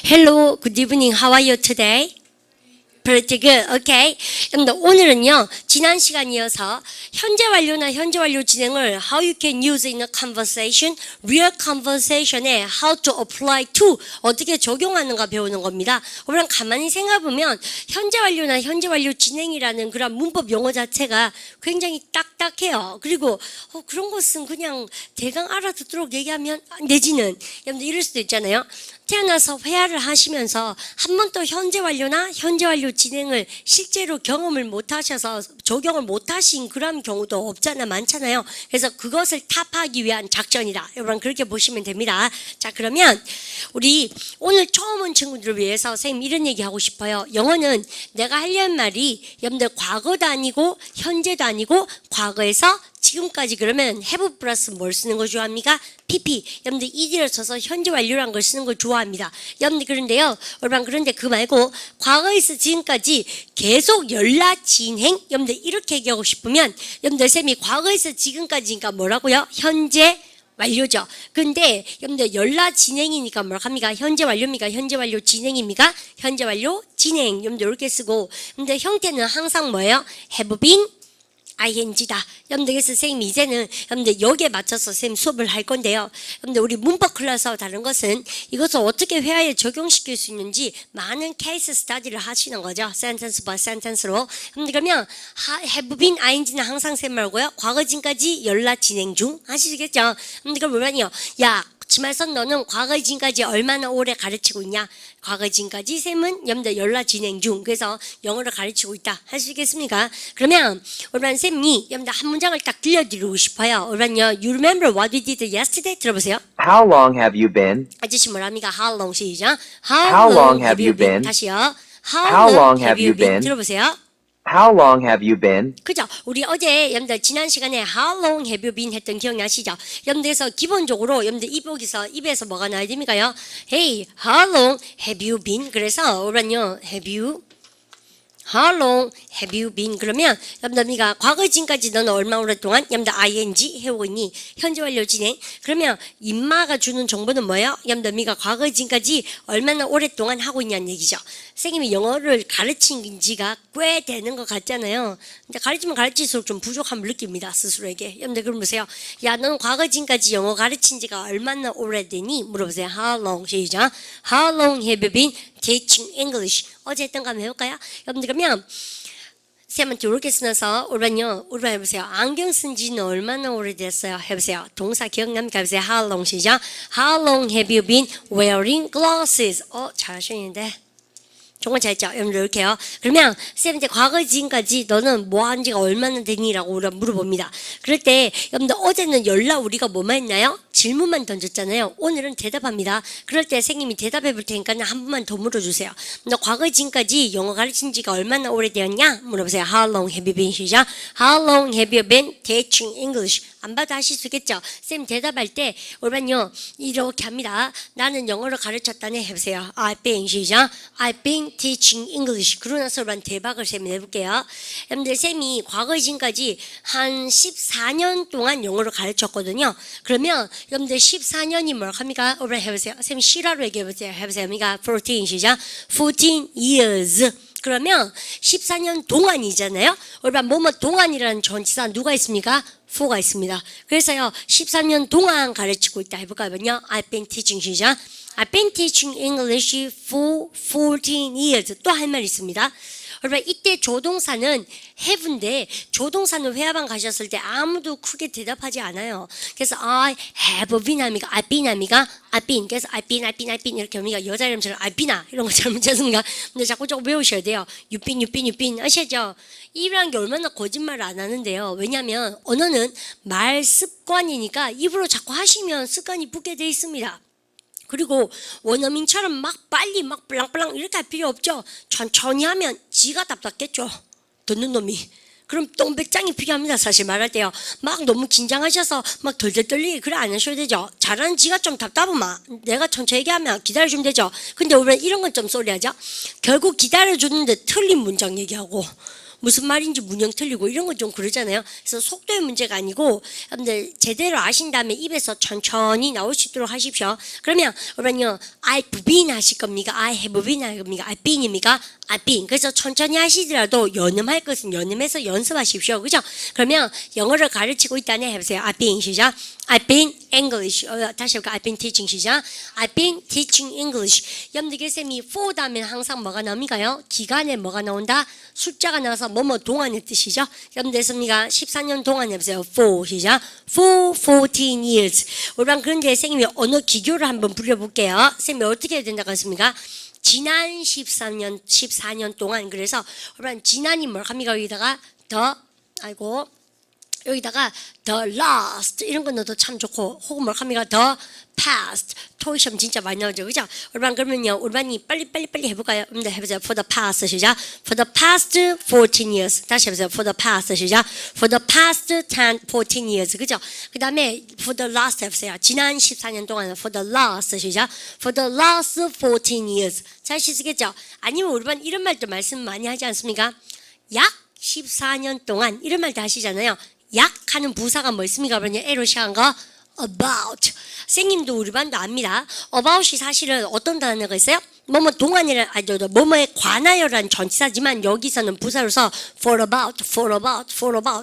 Hello, good evening. How are you today? Pretty good. Okay. 그럼 오늘은요, 지난 시간 이어서 현재 완료나 현재 완료 진행을 how you can use in a conversation, real conversation에 how to apply to 어떻게 적용하는가 배우는 겁니다. 그럼 가만히 생각해보면 현재 완료나 현재 완료 진행이라는 그런 문법 용어 자체가 굉장히 딱딱해요. 그리고 그런 것은 그냥 대강 알아듣도록 얘기하면 내지는 여러분들 이럴 수도 있잖아요. 태어나서 회화를 하시면서 한 번도 현재 완료나 현재 완료 진행을 실제로 경험을 못 하셔서 적용을 못 하신 그런 경우도 없잖아, 많잖아요. 그래서 그것을 타파하기 위한 작전이다. 여러분 그렇게 보시면 됩니다. 자, 그러면 우리 오늘 처음 온 친구들을 위해서 선생님 이런 얘기 하고 싶어요. 영어는 내가 하려는 말이 여러분들 과거도 아니고 현재도 아니고 과거에서 지금까지 그러면 have 플러스 뭘 쓰는 거 좋아합니까? PP. 여러분들 ed를 써서 현재 완료란 걸 쓰는 걸 좋아합니다. 여러분들 그런데요. 여러분 그런데 그 말고 과거에서 지금까지 계속 연락 진행. 여러분들 이렇게 얘기하고 싶으면 여러분들 쌤이 과거에서 지금까지니까 뭐라고요? 현재 완료죠. 근데 여러분들 연락 진행이니까 뭐라 합니까? 현재 완료입니까? 현재 완료 진행입니까? 현재 완료 진행. 여러분들 이렇게 쓰고 근데 형태는 항상 뭐예요? have been ing다. 여러분들 그래서 선생님이 이제는 여러분들 여기에 맞춰서 선생님 수업을 할 건데요. 여러분들 우리 문법 클래스와 다른 것은 이것을 어떻게 회화에 적용시킬 수 있는지 많은 케이스 스터디를 하시는 거죠. 센텐스 바이 센텐스로. 여러분들 그러면 have been ing는 항상 쌤 말고요. 과거 진까지 연락 진행 중 하시겠죠. 여러분들 그럼 뭐냐요? 야, 지말선 너는 과거 지금까지 얼마나 오래 가르치고 있냐? 과거 지금까지 쌤은 여러분들 연락 진행 중. 그래서 영어를 가르치고 있다. 할 수 있겠습니까? 그러면 여러분 쌤이 여러분들 한 문장을 딱 들려드리고 싶어요. 여러분요, you remember what we did yesterday? 들어보세요. How long have you been? 아저씨 뭐랍니까? How long 시작. How long have you been? 다시요. How long have you been? 들어보세요. How long have you been? 그죠? 우리 어제 여러분들 지난 시간에 How long have you been 했던 기억나시죠? 여러분들에서 기본적으로 여러분들 입에서 뭐가 나야 됩니까요? Hey, how long have you been? 그래서 여러분요, How long have you been? 그러면 여러분들 네가 과거 지금까지 너는 얼마 오랫동안 여러분들 ing 해오고 있니? 현재 완료 진행. 그러면 인마가 주는 정보는 뭐예요? 여러분들 네가 과거 지금까지 얼마나 오랫동안 하고 있냐는 얘기죠. 선생님이 영어를 가르친 지가 꽤 되는 것 같잖아요. 근데 가르치면 가르칠수록 좀 부족함을 느낍니다, 스스로에게. 여러분들 그럼 보세요. 야, 너는 과거 지금까지 영어 가르친 지가 얼마나 오래되니? 물어보세요. How long? 시작. How long have you been teaching English? 어제 했던 거 한번 해볼까요? 여러분들 그러면 쌤한테 이렇게 쓰면서 우리반요, 해보세요. 안경 쓴 지는 얼마나 오래됐어요? 해보세요. 동사 기억납니까? 해보세요. How long? 시작. How long have you been wearing glasses? 잘하시는데. 정말 잘했죠? 여러분들 이렇게요. 그러면 쌤한테 과거 지금까지 너는 뭐 한 지가 얼마나 되니라고 우리가 물어봅니다. 그럴 때 여러분들 어제는 우리가 뭐만 했나요? 질문만 던졌잖아요. 오늘은 대답합니다. 그럴 때 선생님이 대답해 볼 테니까 한 번만 더 물어주세요. 너 과거 지금까지 영어 가르친 지가 얼마나 오래되었냐? 물어보세요. How long have you been? 시작. How long have you been teaching English? 안 봐도 하실 수 있겠죠? 쌤 대답할 때 우리는요 이렇게 합니다. 나는 영어를 가르쳤다네 해보세요. I've been 시작. I've been teaching English. 그러고 나서 우리는 대박을 쌤이 내볼게요. 여러분들 쌤이 과거 지금까지 한 14년 동안 영어를 가르쳤거든요. 그러면 여러분들 14년이 뭐라고 합니까? 우리 해보세요. 쌤이 실화로 얘기해보세요. 해보세요. 그러니까 14 시작. 14 years. 그러면 14년 동안이잖아요. 우리가 뭐뭐 동안이라는 전치사 누가 있습니까? for가 있습니다. 그래서요 14년 동안 가르치고 있다 해볼까요? I've been teaching 시작. I've been teaching English for 14 years. 또 할 말 있습니다. 여러분 이때 조동사는 have인데 조동사는 회화방 가셨을 때 아무도 크게 대답하지 않아요. 그래서 I have been 합니까? I've been 합니까? I've been. 그래서 I've been 이렇게 합니까? 여자 이름처럼 I've been아 이런 거 잘못했습니까? 근데 자꾸 조금 외우셔야 돼요. You've been 아시죠? 이라는 게 얼마나 거짓말을 안 하는데요. 왜냐하면 언어는 말 습관이니까 입으로 자꾸 하시면 습관이 붙게 돼 있습니다. 그리고 원어민처럼 막 빨리 막 블랑블랑 이렇게 할 필요 없죠. 천천히 하면 지가 답답겠죠. 듣는 놈이. 그럼 똥배짱이 필요합니다. 사실 말할 때요. 막 너무 긴장하셔서 막 덜덜 떨리게 그래 안 하셔도 되죠. 잘하는 지가 좀 답답하면 내가 천천히 얘기하면 기다려주면 되죠. 근데 우리는 이런 건 좀 쏠려야죠. 결국 기다려주는데 틀린 문장 얘기하고 무슨 말인지 문형 틀리고 이런 건 좀 그러잖아요. 그래서 속도의 문제가 아니고 여러분들 제대로 아신 다음에 입에서 천천히 나올 수 있도록 하십시오. 그러면 여러분요 I've been 하실 겁니까? I have been 할 겁니까? I've been입니까? I've been. 그래서 천천히 하시더라도 연음할 것은 연음해서 연습하십시오. 그죠? 그러면 영어를 가르치고 있다네 해보세요. I've been 시작. I've been English. 다시 해볼까? I've been teaching 시작. I've been teaching English. 여러분들 쌤이 for 다음에 항상 뭐가 나옵니까요? 기간에 뭐가 나온다? 숫자가 나와서 뭐뭐 동안의 뜻이죠. 여러분들 쌤이가 14년 동안 해보세요. for 시작. for 14 years. 우리랑 그런데 쌤이 언어 기교를 한번 부려볼게요. 쌤이 어떻게 해야 된다고 했습니까? 지난 14년 동안. 그래서 여러분 지난이 뭘 합니까? 여기다가 여기다가 the last 이런 거 넣어도 참 좋고, 혹은 뭘 합니까? the past. 토익 시험 진짜 많이 나오죠, 그죠? 우리반 그러면요, 우리반이 빨리 해볼까요? 해보세요. For the past 시작. For the past 14 years. 다시 해보세요. For the past 시작. For the past 14 years. 그죠? 그 다음에 for the last 해보세요. 지난 14년 동안 for the last 시작. For the last 14 years. 잘 쓰시겠죠? 아니면 우리반 이런 말도 말씀 많이 하지 않습니까? 약 14년 동안 이런 말도 하시잖아요. 약 하는 부사가 뭐 있습니까? 그러면 A로 시작한 거 about. 선생님도 우리 반도 압니다. about이 사실은 어떤 단어가 있어요? 뭐뭐 동안이란 뭐뭐에 관하여라는 전치사지만 여기서는 부사로서 for about.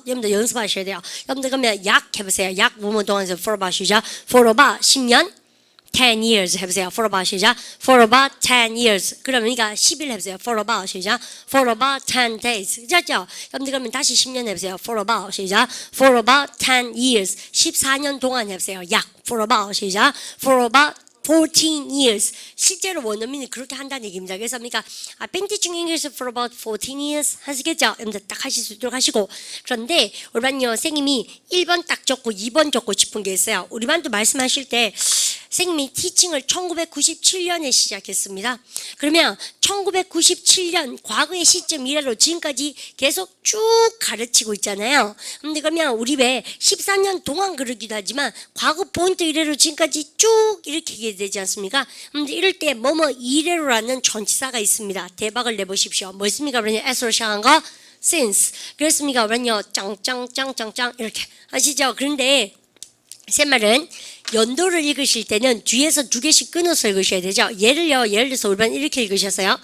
여러분들 연습하셔야 돼요. 여러분들 그러면 약 해보세요. 약 뭐뭐 동안에서 for about이죠. for about 10년 10 years 해보세요. For about 시작. For about 10 years. 그러면 이거 10일 해보세요. For about 시작. For about 10 days. 그죠? 여러분들 그러면 다시 10년 해보세요. For about 시작. For about 10 years. 14년 동안 해보세요. 약. For about 시작. For about 14 years. 실제로 원어민이 그렇게 한다는 얘기입니다. 그래서 그러니까 I've been teaching English for about 14 years 하시겠죠? 여러분들 딱 하실 수 있도록 하시고. 그런데 우리 반요 선생님이 1번 딱 적고 2번 적고 싶은 게 있어요. 우리 반도 말씀하실 때 선생님이 티칭을 1997년에 시작했습니다. 그러면 1997년 과거의 시점 이래로 지금까지 계속 쭉 가르치고 있잖아요. 근데 그러면 우리 왜 14년 동안 그러기도 하지만 과거 본토 이래로 지금까지 쭉 이렇게 얘기해야 되지 않습니까? 근데 이럴 때 뭐뭐 이래로라는 전치사가 있습니다. 대박을 내보십시오. 뭐 있습니까? 그러면 S로 시작한 거 since. 그렇습니까? 그러면요 짱짱짱짱짱 이렇게 아시죠? 그런데 제 말은 연도를 읽으실 때는 뒤에서 두 개씩 끊어서 읽으셔야 되죠. 예를 들어서 우리 반 이렇게 읽으셨어요.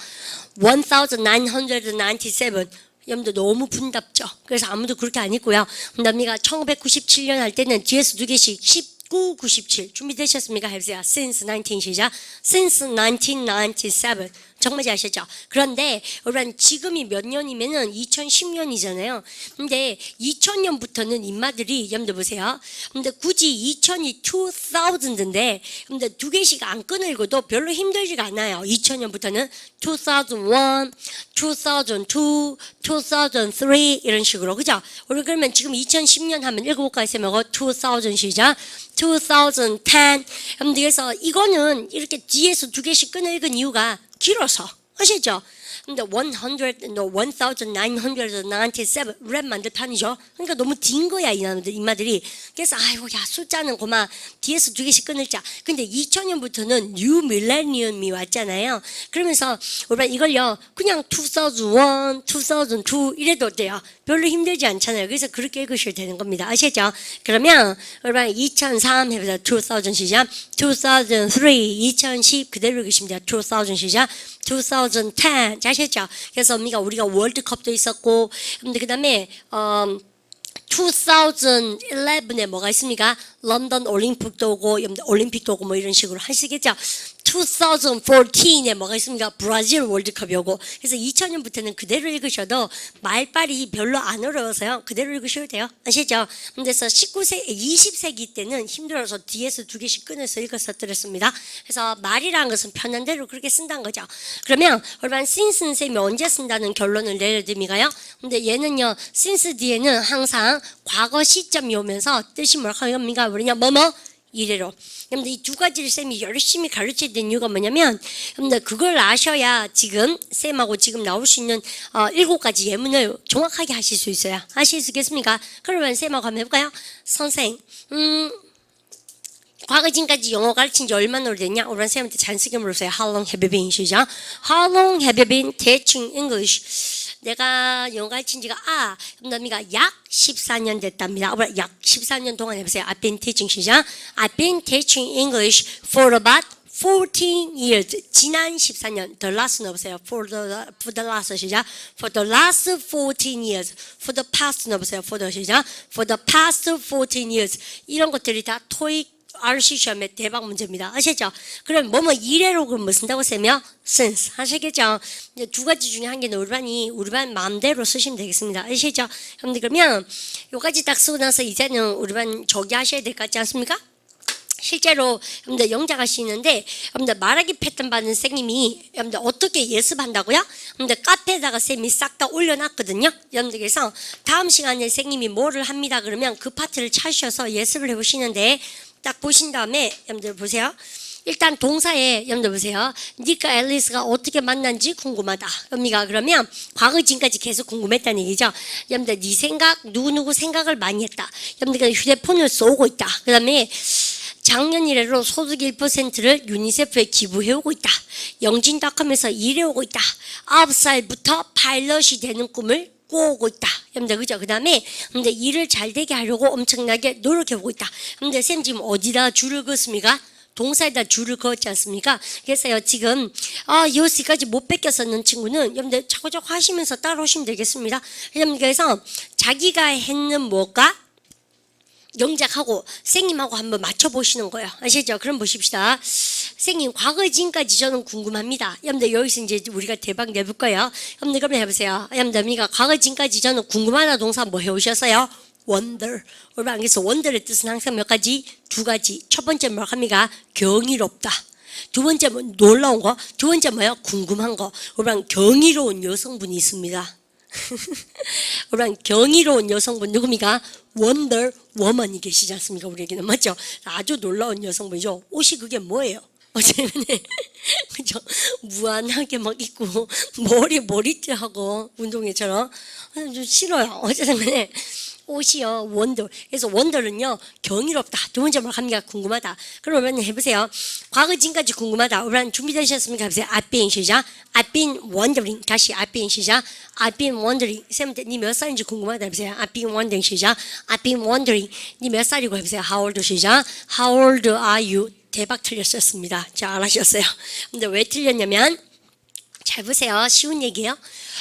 1997. 여러분들 너무 분답죠. 그래서 아무도 그렇게 안 읽고요. 남미가 1997년 할 때는 뒤에서 두 개씩 19, 97 준비되셨습니까? 해보세요. Since 19 시작. Since 1997. 정말 잘하셨죠? 그런데 여러분 지금이 몇 년이면은 2010년이잖아요. 근데 2000년부터는 인마들이 여러분들 보세요. 근데 굳이 2000이 2000인데 근데 두 개씩 안 끊어 읽어도 별로 힘들지가 않아요. 2000년부터는 2001, 2002, 2003 이런 식으로 그죠? 우리 그러면 지금 2010년 하면 읽어볼까요? 쌤하고 2000 시작. 2010. 그래서 이거는 이렇게 뒤에서 두 개씩 끊어 읽은 이유가 길어서 아시죠? 근데 1997 랩 만들 판이죠. 그러니까 너무 긴 거야 이마들이. 그래서 아이고 야 숫자는 고마 뒤에서 두 개씩 끊을자. 근데 2000년부터는 뉴 밀레니엄이 왔잖아요. 그러면서 우리가 이걸요 그냥 2001, 2002 이래도 돼요. 별로 힘들지 않잖아요. 그래서 그렇게 읽으셔야 되는 겁니다. 아시죠? 그러면 여러분 2003 해보자. 2000 시작. 2003, 2010 그대로 읽으시면 돼요. 2000 시작. 2010 아셨죠? 그래서 우리가 월드컵도 있었고 근데 그다음에 2011에 뭐가 있습니까? 런던 올림픽도 오고 올림픽도 오고 뭐 이런 식으로 하시겠죠? 2014에 뭐가 있습니까? 브라질 월드컵이 오고. 그래서 2000년부터는 그대로 읽으셔도 말빨이 별로 안 어려워서요. 그대로 읽으셔도 돼요. 아시죠? 그래서 20세기 때는 힘들어서 뒤에서 두 개씩 끊어서 읽었었더랬습니다. 그래서 말이라는 것은 편한 대로 그렇게 쓴다는 거죠. 그러면 여러분 since 쌤이 언제 쓴다는 결론을 내려드립니까요? 근데 얘는요 since 뒤에는 항상 과거 시점이 오면서 뜻이 뭐라고 합니까? 우리냐 뭐뭐 이래로. 여러분들 이 두 가지를 쌤이 열심히 가르쳐야 되는 이유가 뭐냐면 여러분들 그걸 아셔야 지금 쌤하고 지금 나올 수 있는 7가지 예문을 정확하게 하실 수 있어요. 아실 수 있겠습니까? 그러면 쌤하고 한번 해볼까요? 선생 과거 지금까지 영어 가르친 지 얼마나 오래됐냐? 우리 쌤한테 자연스럽게 물어보세요. How long have you been? 시작. How long have you been teaching English? 내가 영어 가르친 지가 여러분들 약 14년 됐답니다. 약 14년 동안 해보세요. I've been teaching 시작. I've been teaching English for about 14 years. 지난 14년. The last는 없어요. For the last 시작. For the last 14 years. For the past는 없어요. For the 시작. For the past 14 years. 이런 것들이 다 토익 RC 시험의 대박 문제입니다. 아시죠? 그럼 이래로 그럼 뭐 쓴다고 쓰면 since 하시겠죠? 이제 두 가지 중에 한 개는 우리 반 마음대로 쓰시면 되겠습니다. 아시죠? 여러분들 그러면 요까지 딱 쓰고 나서 이제는 우리 반 저기 하셔야 될 것 같지 않습니까? 실제로 여러분들 영작 하시는데 여러분들 말하기 패턴 받는 선생님이 여러분들 어떻게 예습한다고요? 여러분들 카페에다가 쌤이 싹 다 올려놨거든요. 여러분들 그래서 다음 시간에 선생님이 뭐를 합니다. 그러면 그 파트를 찾으셔서 예습을 해보시는데 딱 보신 다음에 여러분들 보세요. 일단 동사에 여러분들 보세요. 닉과 앨리스가 어떻게 만난지 궁금하다. 그러면 과거 지금까지 계속 궁금했다는 얘기죠. 여러분들 네 생각 누구 생각을 많이 했다. 여러분들 휴대폰을 쏘고 있다. 그 다음에 작년 이래로 소득 1%를 유니세프에 기부해오고 있다. 영진닷컴에서 일해오고 있다. 9살부터 파일럿이 되는 꿈을 꾸어오고 있다. 여러분들 그죠? 그 다음에 여러분들 일을 잘 되게 하려고 엄청나게 노력해보고 있다. 여러분들 쌤 지금 어디다 줄을 그었습니까? 동사에다 줄을 그었지 않습니까? 그래서요 지금 여기까지 못 뺏겼었는 친구는 여러분들 자꾸자꾸 하시면서 따라오시면 되겠습니다. 여러분들 그래서 자기가 했는 뭐가 영작하고 선생님하고 한번 맞춰보시는 거예요. 아시죠? 그럼 보십시다. 선생님 과거 지금까지 저는 궁금합니다. 여러분들 여기서 이제 우리가 대박 내볼 거예요. 여러분들 그러면 해보세요. 여러분들 과거 지금까지 저는 궁금하다 동사 뭐 해오셨어요? wonder. 여러분 알겠어? wonder의 뜻은 항상 몇 가지? 두 가지. 첫 번째 뭐 합니까? 경이롭다. 두 번째 뭐 놀라운 거. 두 번째 뭐예요? 궁금한 거. 여러분 경이로운 여성분이 있습니다. 여러분 경이로운 여성분 누굽니까? 원더 워먼이 계시지 않습니까? 우리에게는 맞죠? 아주 놀라운 여성분이죠. 옷이 그게 뭐예요? 어쩌면 그죠? 무한하게 막 입고 머리띠하고 운동회처럼 좀 싫어요. 어쩌면 옷이요 원더. 그래서 원더는요 경이롭다. 두 번째 뭘 합니까? 궁금하다. 그러면 해보세요. 과거 지금까지 궁금하다. 여러분 준비되셨습니까? 해보세요. I've been 시작. I've been wondering. 다시 I've been 시작. I've been wondering. 쌤, 니 몇 살인지 궁금하다. 해보세요. I've been wondering 시작. I've been wondering. 니 몇 살이고 해보세요. How old 시작. How old are you? 대박 틀렸었습니다. 잘 아셨어요. 근데 왜 틀렸냐면 잘 보세요. 쉬운 얘기예요.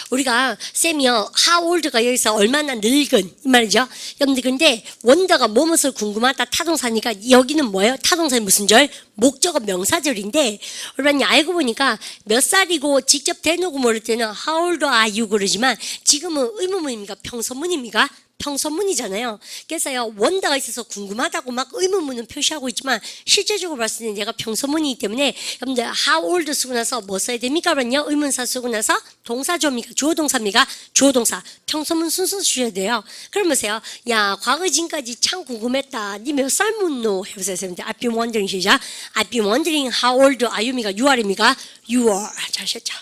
우리가 쌤이요 how old가 여기서 얼마나 늙은 이 말이죠. 여러분들 근데 원더가 무엇을 궁금하다 타동사니까 여기는 뭐예요? 타동사의 무슨 절? 목적어 명사절인데 여러분이 알고 보니까 몇 살이고 직접 대놓고 모를 때는 how old are you 그러지만 지금은 의문문입니까? 평서문입니까? 평서문이잖아요. 그래서요 원더가 있어서 궁금하다고 막 의문문은 표시하고 있지만 실제적으로 봤을 때는 얘가 평서문이기 때문에 여러분들 how old 쓰고 나서 뭐 써야 됩니까? 그러면요 의문사 쓰고 나서 동사조입니까? 주어동사입니까? 주어동사. 평서문 순서 주셔야 돼요. 그러면서요 야 과거 지금까지 참 궁금했다. 니 몇 살 묻노? 해보세요. I've been wondering 시작. I've been wondering how old are you입니까? You are입니까? You are. 잘하셨죠?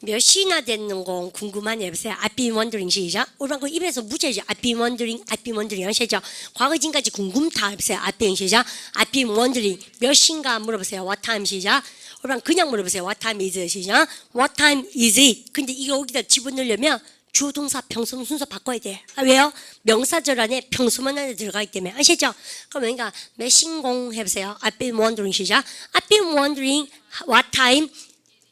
몇 시나 됐는 건 궁금하네. 해보세요. I've been wondering 시작. 오늘 그 입에서 무죄죠. I've been wondering 하시죠. 과거 지금까지 궁금다. 해보세요. I've been 시작. I've been wondering 몇 시인가 물어보세요. What time 시작. 오늘 그냥 물어보세요. What time is it 시작. What time is it. 근데 이거 여기다 집어넣으려면 주어 동사 평소문 순서 바꿔야 돼. 왜요? 명사절 안에 평소문 안에 들어가기 때문에. 아시죠? 그러니까 몇 신공 해보세요. I've been wondering 시작. I've been wondering what time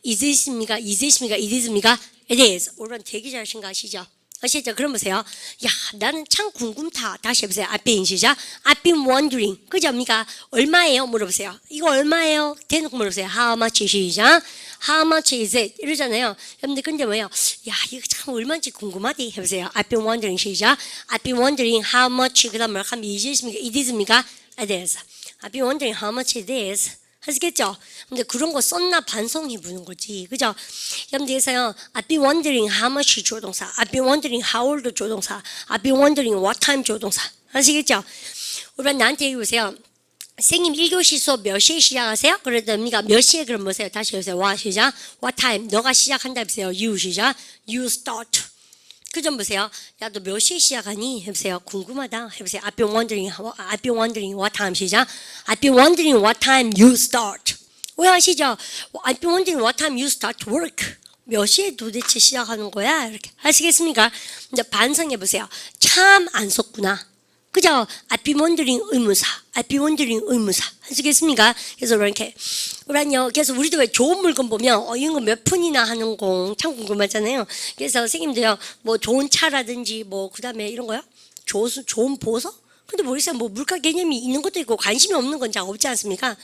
is it입니까? It is입니까? It is. 오늘 되게 잘하신 거 아시죠? 아시죠? 그럼 보세요. 야, 나는 참 궁금다. 다시 해보세요. I've been 시작. I've been wondering. 그죠입니까? 얼마예요? 물어보세요. 이거 얼마예요? 대놓고 물어보세요. How much 시작. How much is it? 이러잖아요. 여러분들 근데 뭐예요? 야, 이거 참 얼마인지 궁금하디. 해보세요. I've been wondering 시작. I've been wondering how much. 그 다음 뭐라고 하면 it is입니까? It is. I've been wondering how much it is. 하시겠죠? 근데 그런 거 썼나 반성해 보는 거지. 그죠? 여러분들께서요, I've been wondering how much 조동사, I've been wondering how old 조동사, I've been wondering what time 조동사. 하시겠죠? 우리 나한테 얘기해보세요. 선생님 1교시 수업 몇 시에 시작하세요? 그러니까 몇 시에 그럼 보세요. 다시 해보세요. What 시작. What time. 너가 시작한다 해보세요. You 시작. You start. 그 점 보세요. 야, 너 몇 시에 시작하니? 해보세요. 궁금하다. 해보세요. I've been wondering what time 시작. I've been wondering what time you start. 왜 아시죠? I've been wondering what time you start work. 몇 시에 도대체 시작하는 거야? 이렇게 아시겠습니까? 이제 반성해 보세요. 참 안 속구나. 그죠? I've been wondering 의무사, I've been wondering 의무사. 아시겠습니까? 그래서 이렇게 그러니요. 그래서 우리도 왜 좋은 물건 보면 이런 거 몇 푼이나 하는 공 참 궁금하잖아요. 그래서 선생님도요. 뭐 좋은 차라든지 뭐 그다음에 이런 거요. 좋은 보석? 근데 모르겠어요. 뭐 물가 개념이 있는 것도 있고 관심이 없는 건 잘 없지 않습니까?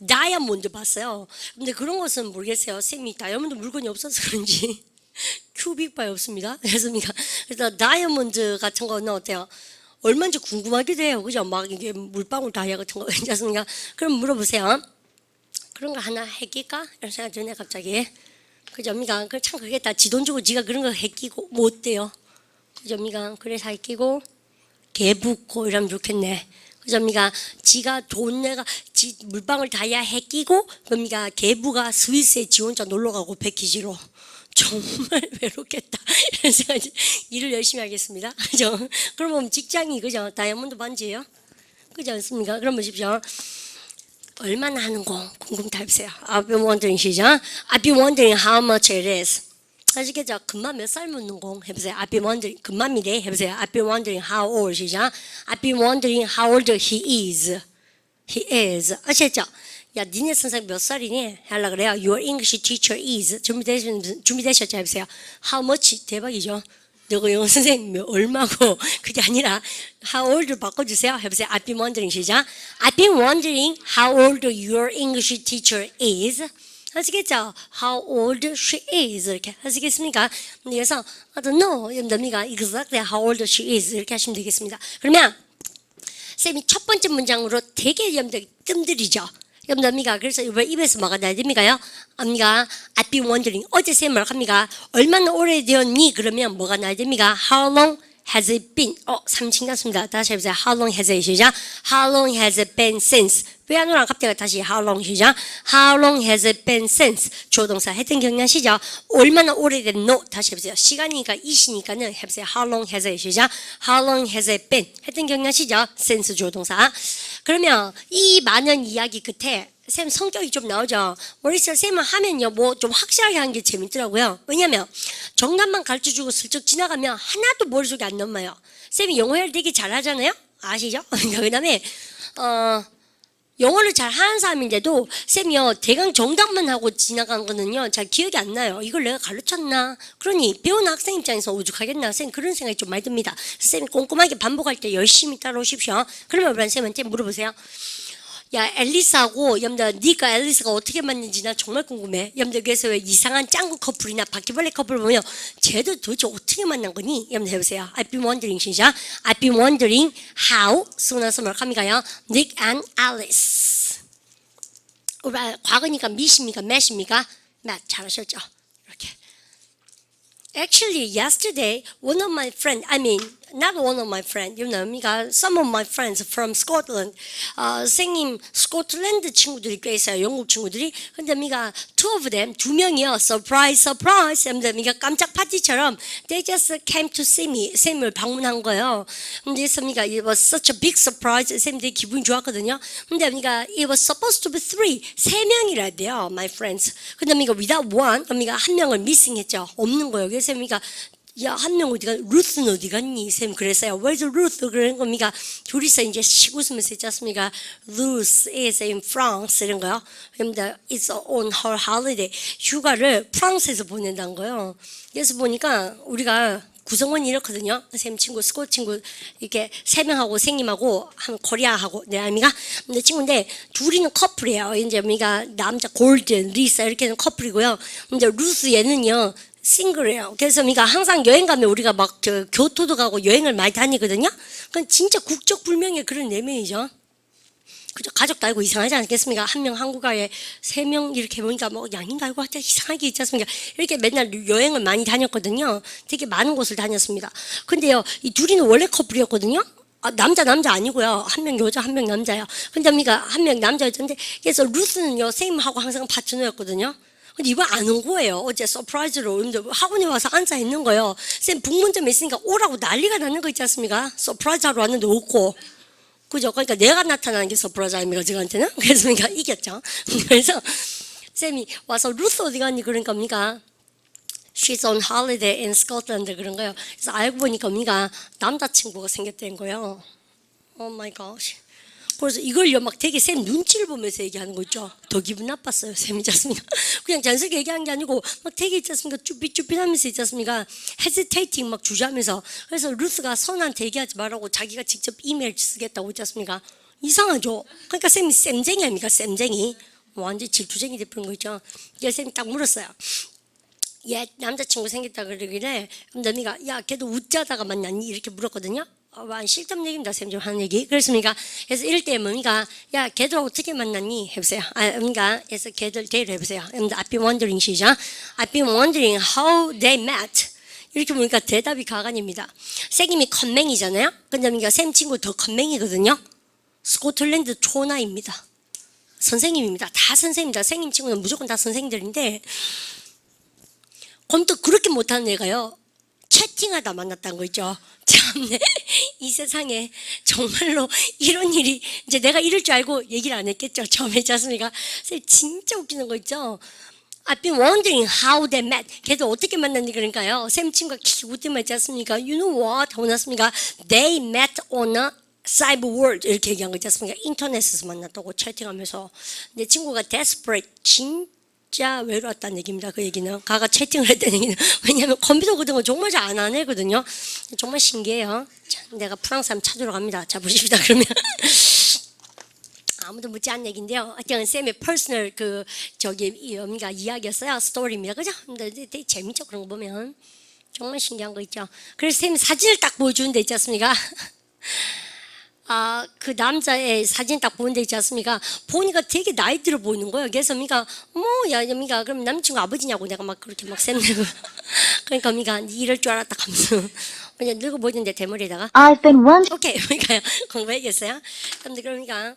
다이아몬드 봤어요. 근데 그런 것은 모르겠어요. 쌤이 다이아몬드 물건이 없어서 그런지 큐빅바에 없습니다. 그래서 다이아몬드 같은 거는 어때요? 얼마인지 궁금하기도 해요. 그죠? 막 이게 물방울 다이아 같은 거 괜찮습니까? 그럼 물어보세요. 그런 거 하나 해낄까? 이런 생각 드네 갑자기. 그죠? 미가 참 그게 다 지 돈 주고 지가 그런 거 해끼고 못 돼요. 그죠? 미가 그래서 해끼고 개 붓고 이러면 좋겠네. 그죠? 미가 지가 돈 내가 물방울 다이아 해끼고 그러니까 개부가 스위스에 지 혼자 놀러 가고 패키지로. 정말 외롭겠다. 이런 생각이 일을 열심히 하겠습니다. 그죠? 그러면 직장이 그죠? 다이아몬드 반지예요? 그렇지 않습니까? 그럼 보십시오. 얼마나 하는 거 궁금 다 해보세요. I've been wondering 시작. I've been wondering how much it is. 아시겠죠? 금만 몇 살 묻는 공 해보세요. I've been wondering 금만이래 해보세요. I've been wondering how old 시작. I've been wondering how old he is. He is. 아시겠죠? 야, 니네 선생님 몇 살이니? 하려 그래요. Your English teacher is. 준비되셨죠? 해보세요. How much? 대박이죠? 너가 영어 선생님 얼마고? 그게 아니라 how old를 바꿔주세요. 해보세요. I've been wondering 시작. I've been wondering how old your English teacher is. 아시겠죠? How old she is. 이렇게 하시겠습니까? 그래서 I don't know. 여러분들이 exactly how old she is. 이렇게 하시면 되겠습니다. 그러면 쌤이 첫 번째 문장으로 되게 여러분들 뜸들이죠. 여러분들 그래서 이번 입에서 뭐가 나야 됩니까요? 압니까? I've been wondering. 어제 쌤 뭐라고 합니까? 얼마나 오래되었니? 그러면 뭐가 나야 됩니까? How long has it been? 3층 같습니다. 다시 해보세요. How long has it? 시작. How long has it been since? 왜 안 오나? 갑자기 다시 how long 시작. How long has it been since? 조동사 했던 경향시죠. 얼마나 오래됐노? 다시 해보세요. 시간이니까 이시니까는 해보세요. How long has it? 시작. How long has it been? 했던 경향시죠. since 조동사. 그러면 이 많은 이야기 끝에 쌤 성격이 좀 나오죠. 모르겠어요. 쌤은 하면요 뭐 좀 확실하게 하는 게 재밌더라고요. 왜냐면 정답만 가르쳐주고 슬쩍 지나가면 하나도 머릿속에 안 넘어요. 쌤이 영어를 되게 잘하잖아요. 아시죠? 그 다음에 영어를 잘 하는 사람인데도 쌤이요 대강 정답만 하고 지나간 거는요 잘 기억이 안 나요. 이걸 내가 가르쳤나? 그러니 배우는 학생 입장에서 오죽하겠나? 쌤 그런 생각이 좀 많이 듭니다. 쌤이 꼼꼼하게 반복할 때 열심히 따라오십시오. 그러면 쌤한테 물어보세요. 야 앨리스하고 여러분들 니가 앨리스가 어떻게 맞는지 나 정말 궁금해. 여러분들 그래서 왜 이상한 짱구 커플이나 바퀴벌레 커플 보면 쟤도 도대체 어떻게 만난 거니? 여러분들 해보세요. I've been wondering 시작. I've been wondering how 쓰고 나서 뭘 합니까요? Nick and Alice. 과거니까 미십니까? 매십니까? 매 잘하셨죠? 이렇게. Actually yesterday one of my friends, I mean not one of my friends, you know, some of my friends from Scotland. 선생님 스코틀랜드 친구들이 꽤 있어요. 영국 친구들이. 근데 two of them, 두 명이요. Surprise, surprise. 근데 깜짝 파티처럼 they just came to see me. 쌤을 방문한 거예요. 근데 it was such a big surprise. 쌤 되게 기분이 좋았거든요. 근데 it was supposed to be three. 세 명이라 돼요. My friends. 근데 without one, 한 명을 missing했죠. 없는 거예요. 그래서 야, 한 명 어디가, 루스는 어디 갔니? 쌤, 그랬어요. Where's Ruth? 그러는 겁니까? 둘이서 이제 씩 웃으면서 했지 않습니까? Ruth is in France. 이런 거요. 그런데 it's on her holiday. 휴가를 프랑스에서 보낸다는 거예요. 그래서 보니까 우리가 구성원이 이렇거든요. 쌤 친구, 스코 친구, 이렇게 세 명하고 생님하고, 한 코리아하고, 내 아미가. 근데 친구인데, 둘이는 커플이에요. 이제 남자 골든, 리사, 이렇게는 커플이고요. 근데 루스 얘는요, 싱글이에요. 그래서 항상 여행 가면 우리가 막 교토도 가고 여행을 많이 다니거든요. 그건 진짜 국적불명의 그런 내면이죠. 그죠? 가족도 알고 이상하지 않겠습니까? 한 명 한국가에 세 명 이렇게 보니까 뭐 양인가 알고 하여튼 이상하게 있지 않습니까? 이렇게 맨날 여행을 많이 다녔거든요. 되게 많은 곳을 다녔습니다. 근데요, 이 둘이는 원래 커플이었거든요. 남자 아니고요. 한 명 여자, 한 명 남자예요. 근데 한 명 남자였는데 그래서 루스는요, 쌤하고 항상 파트너였거든요. 근데 이번 안 온 거예요. 어제 서프라이즈로 학원에 와서 앉아 있는 거예요. 쌤 북문점에 있으니까 오라고 난리가 나는 거 있지 않습니까? 서프라이즈 하러 왔는데 없고. 그죠? 그러니까 내가 나타나는 게 서프라이즈 아닙니까? 저한테는? 그래서 이겼죠. 그래서 쌤이 와서 루스 어디 갔니? 그러니까 She's on holiday in Scotland 그런 거예요. 그래서 알고 보니까 언니가 남자친구가 생겼다는 거예요. Oh my gosh. 그래서 이걸요 막 되게 쌤 눈치를 보면서 얘기하는 거 있죠. 더 기분 나빴어요. 쌤 있지 않습니까? 그냥 잔석이 얘기한 게 아니고 막 되게 있지 않습니까? 쭈삣쭈삣하면서 있지 않습니까? hesitating 막 주저하면서. 그래서 루스가 선한테 얘기하지 말라고 자기가 직접 이메일 쓰겠다고 있지 않습니까? 이상하죠? 그러니까 쌤이 쌤쟁이 아닙니까? 쌤쟁이. 완전 질투쟁이 대표인 거 있죠. 그래서 쌤이 딱 물었어요. 얘 남자친구 생겼다 그러길래 언니가 야 걔도 웃자다가 만났니? 이렇게 물었거든요. 실점 얘기입니다. 쌤 좀 하는 얘기. 그렇습니까? 그래서 이럴 때 어머니가 야 걔들 어떻게 만났니? 해보세요. 어머니가 그래서 걔들 대를 해보세요. I've been wondering 시작. I've been wondering how they met. 이렇게 보니까 대답이 가관입니다. 쌤이 컴맹이잖아요. 근데 어머니가 쌤 친구 더 컴맹이거든요. 스코틀랜드 초나입니다. 선생님입니다. 다 선생님입니다. 쌤님 친구는 무조건 다 선생님들인데 그럼 또 그렇게 못하는 애가요. 채팅하다 만났다는 거 있죠. 참네. 이 세상에 정말로 이런 일이 이제 내가 이럴 줄 알고 얘기를 안 했겠죠. 처음에 있지 않습니까? 진짜 웃기는 거 있죠. I've been wondering how they met. 걔도 어떻게 만났니 그러니까요. 쌤 친구가 웃기만 있지 않습니까? You know what? 하고 났습니까? They met on a cyber world 이렇게 얘기한 거 있지 않습니까? 인터넷에서 만났다고 채팅하면서 내 친구가 desperate 진짜 외로웠다는 얘기입니다. 그 얘기는 가가 채팅을 했다는 얘기는 왜냐하면 컴퓨터 같은 거 정말 잘 안 하거든요. 정말 신기해요. 자, 내가 프랑스 사람 찾으러 갑니다. 자 보십시다. 그러면 아무도 묻지 않은 얘기인데요. 하여튼 쌤의 퍼스널 그 저기 어미가 이야기였어요. 스토리입니다. 그죠? 근데 되게 재밌죠. 그런 거 보면 정말 신기한 거 있죠. 그래서 쌤이 사진을 딱 보여주는 데 있지 않습니까? 그 남자의 사진 딱 보는 데 있지 않습니까? 보니까 되게 나이 들어 보이는 거예요. 그래서 미가 야 미가 그럼 남친구 아버지냐고 내가 막 그렇게 막 쌤내고 그러니까 미가 이럴 줄 알았다 하면서 그냥 늙어 보이는데 대머리에다가 I've been wondering. 오케이 그러니까요. 공부해야겠어요. 그러니까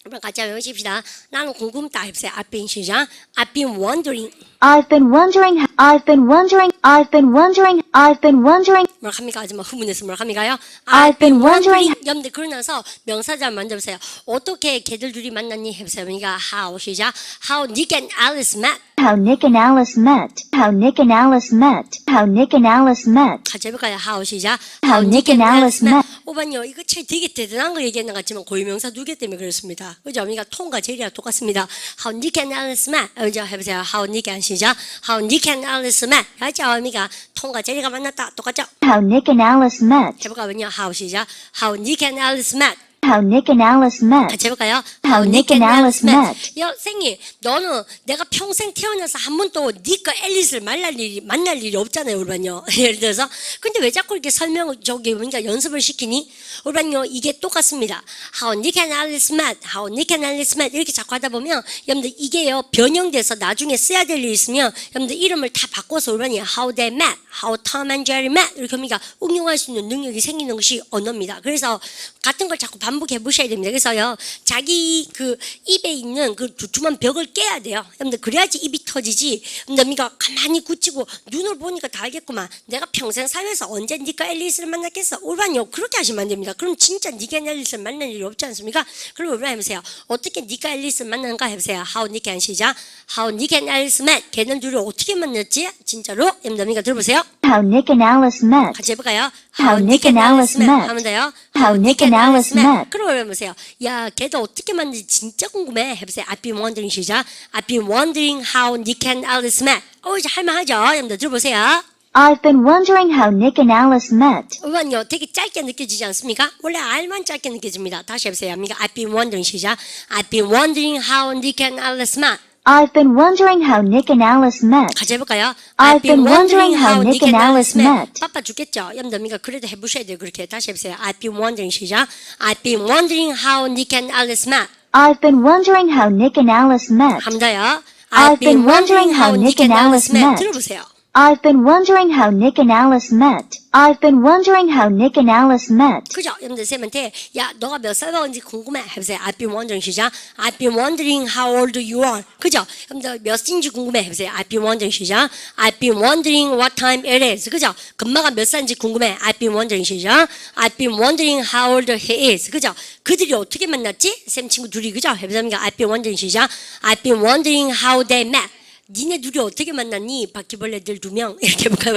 그럼 같이 외우십시다. 나는 궁금다 해보세요. I've been 시작. I've been wondering. I've been wondering. I've been wondering. I've been wondering. I've been wondering. 뭐라 합니까? 아줌마 후문에서 뭐라 합니까요? I've been wondering. 여러분들 그러고 나서 명사절 만들어보세요. 어떻게 걔들 둘이 만났니? 해보세요. 그러니까 how 시작. How Nick and Alice met. How Nick and Alice met. How Nick and Alice met. How Nick and Alice met. 같이 해볼까요? how 시작. How Nick and Alice met. 오반요 이거 책 되게 대단한 거 얘기했는 것 같지만 고유명사 두 개 때문에 그렇습니다. 그죠? 그러니까 톰과 제리랑 똑같습니다. How Nick and Alice met. 그죠? 해보세요. How Nick and 시작. How Nick and Alice met. 그죠? 그러니까 톰과 제리가 만났다. 똑같죠? How Nick and Alice met. 해볼까요? how 시작. How Nick and Alice met. How Nick and Alice met. 같이 해볼까요? How Nick and Alice met. 생이 너는 내가 평생 태어나서 한 번도 닉과 앨리스를 만날 일이 없잖아요, 우리반요. 예를 들어서 근데 왜 자꾸 이렇게 그러니까 연습을 시키니? 우리반요 이게 똑같습니다. How Nick and Alice met, How Nick and Alice met 이렇게 자꾸 하다 보면 여러분들 이게요 변형돼서 나중에 써야 될 일이 있으면 여러분들 이름을 다 바꿔서 우리반이 How they met, How Tom and Jerry met 이렇게 하니까 응용할 수 있는 능력이 생기는 것이 언어입니다. 그래서 같은 걸 자꾸 반복해 보셔야 됩니다. 그래서요, 자기 그 입에 있는 그 두툼한 벽을 깨야 돼요. 여러분들 그래야지 입이 터지지. 너미가 가만히 굳히고 눈을 보니까 다 알겠구만. 내가 평생 살면서 언제 니가 앨리스를 만났겠어? 올반요 그렇게 하시면 안 됩니다. 그럼 진짜 니가 앨리스를 만날 일이 없지 않습니까? 그럼 올반 해보세요. 어떻게 니가 앨리스를 만나는가 해보세요. How Nick and 시작. How Nick and Alice met. 걔는 둘이 어떻게 만났지? 진짜로? 여러분들 들어보세요. How Nick and Alice met. 같이 해볼까요? How Nick and Alice met. 하면 돼요. How Nick and Alice met. 그럼 해보세요. 야, 걔도 어떻게 만든지 진짜 궁금해. 해보세요. I've been wondering 시작. I've been wondering how Nick and Alice met. 이제 할만하죠? 여러분들 들어보세요. I've been wondering how Nick and Alice met. 이건요, 되게 짧게 느껴지지 않습니까? 원래 R만 짧게 느껴집니다. 다시 해보세요. I've been wondering 시작. I've been wondering how Nick and Alice met. I've been wondering how Nick and Alice met. 같이 해볼까요? I've been wondering how Nick and Alice met. 바빠 죽겠죠? 여러분들 그래도 해보셔야 돼요. 그렇게 다시 해보세요. I've been wondering 시작. I've been wondering how Nick and Alice met. I've been wondering how Nick and Alice met. 한 번 더요. I've been wondering how Nick and Alice met. 들어보세요. I've been wondering how Nick and Alice met. I've been wondering how Nick and Alice met. 그죠? 여러분들 쌤한테 야 너가 몇 살 먹은지 궁금해 해보세요. I've been wondering 시작. I've been wondering how old you are. 그죠? 여러분들 몇 살인지 궁금해 해보세요. I've been wondering 시작. I've been wondering what time it is. 그죠? 금마가 몇 살인지 궁금해. I've been wondering 시작. I've been wondering how old he is. 그죠? 그들이 어떻게 만났지? 쌤 친구 둘이 그죠? 해보세요. I've been wondering 시작. I've been wondering how they met. 니네 둘이 어떻게 만났니? 바퀴벌레들 2명 이렇게 볼까요?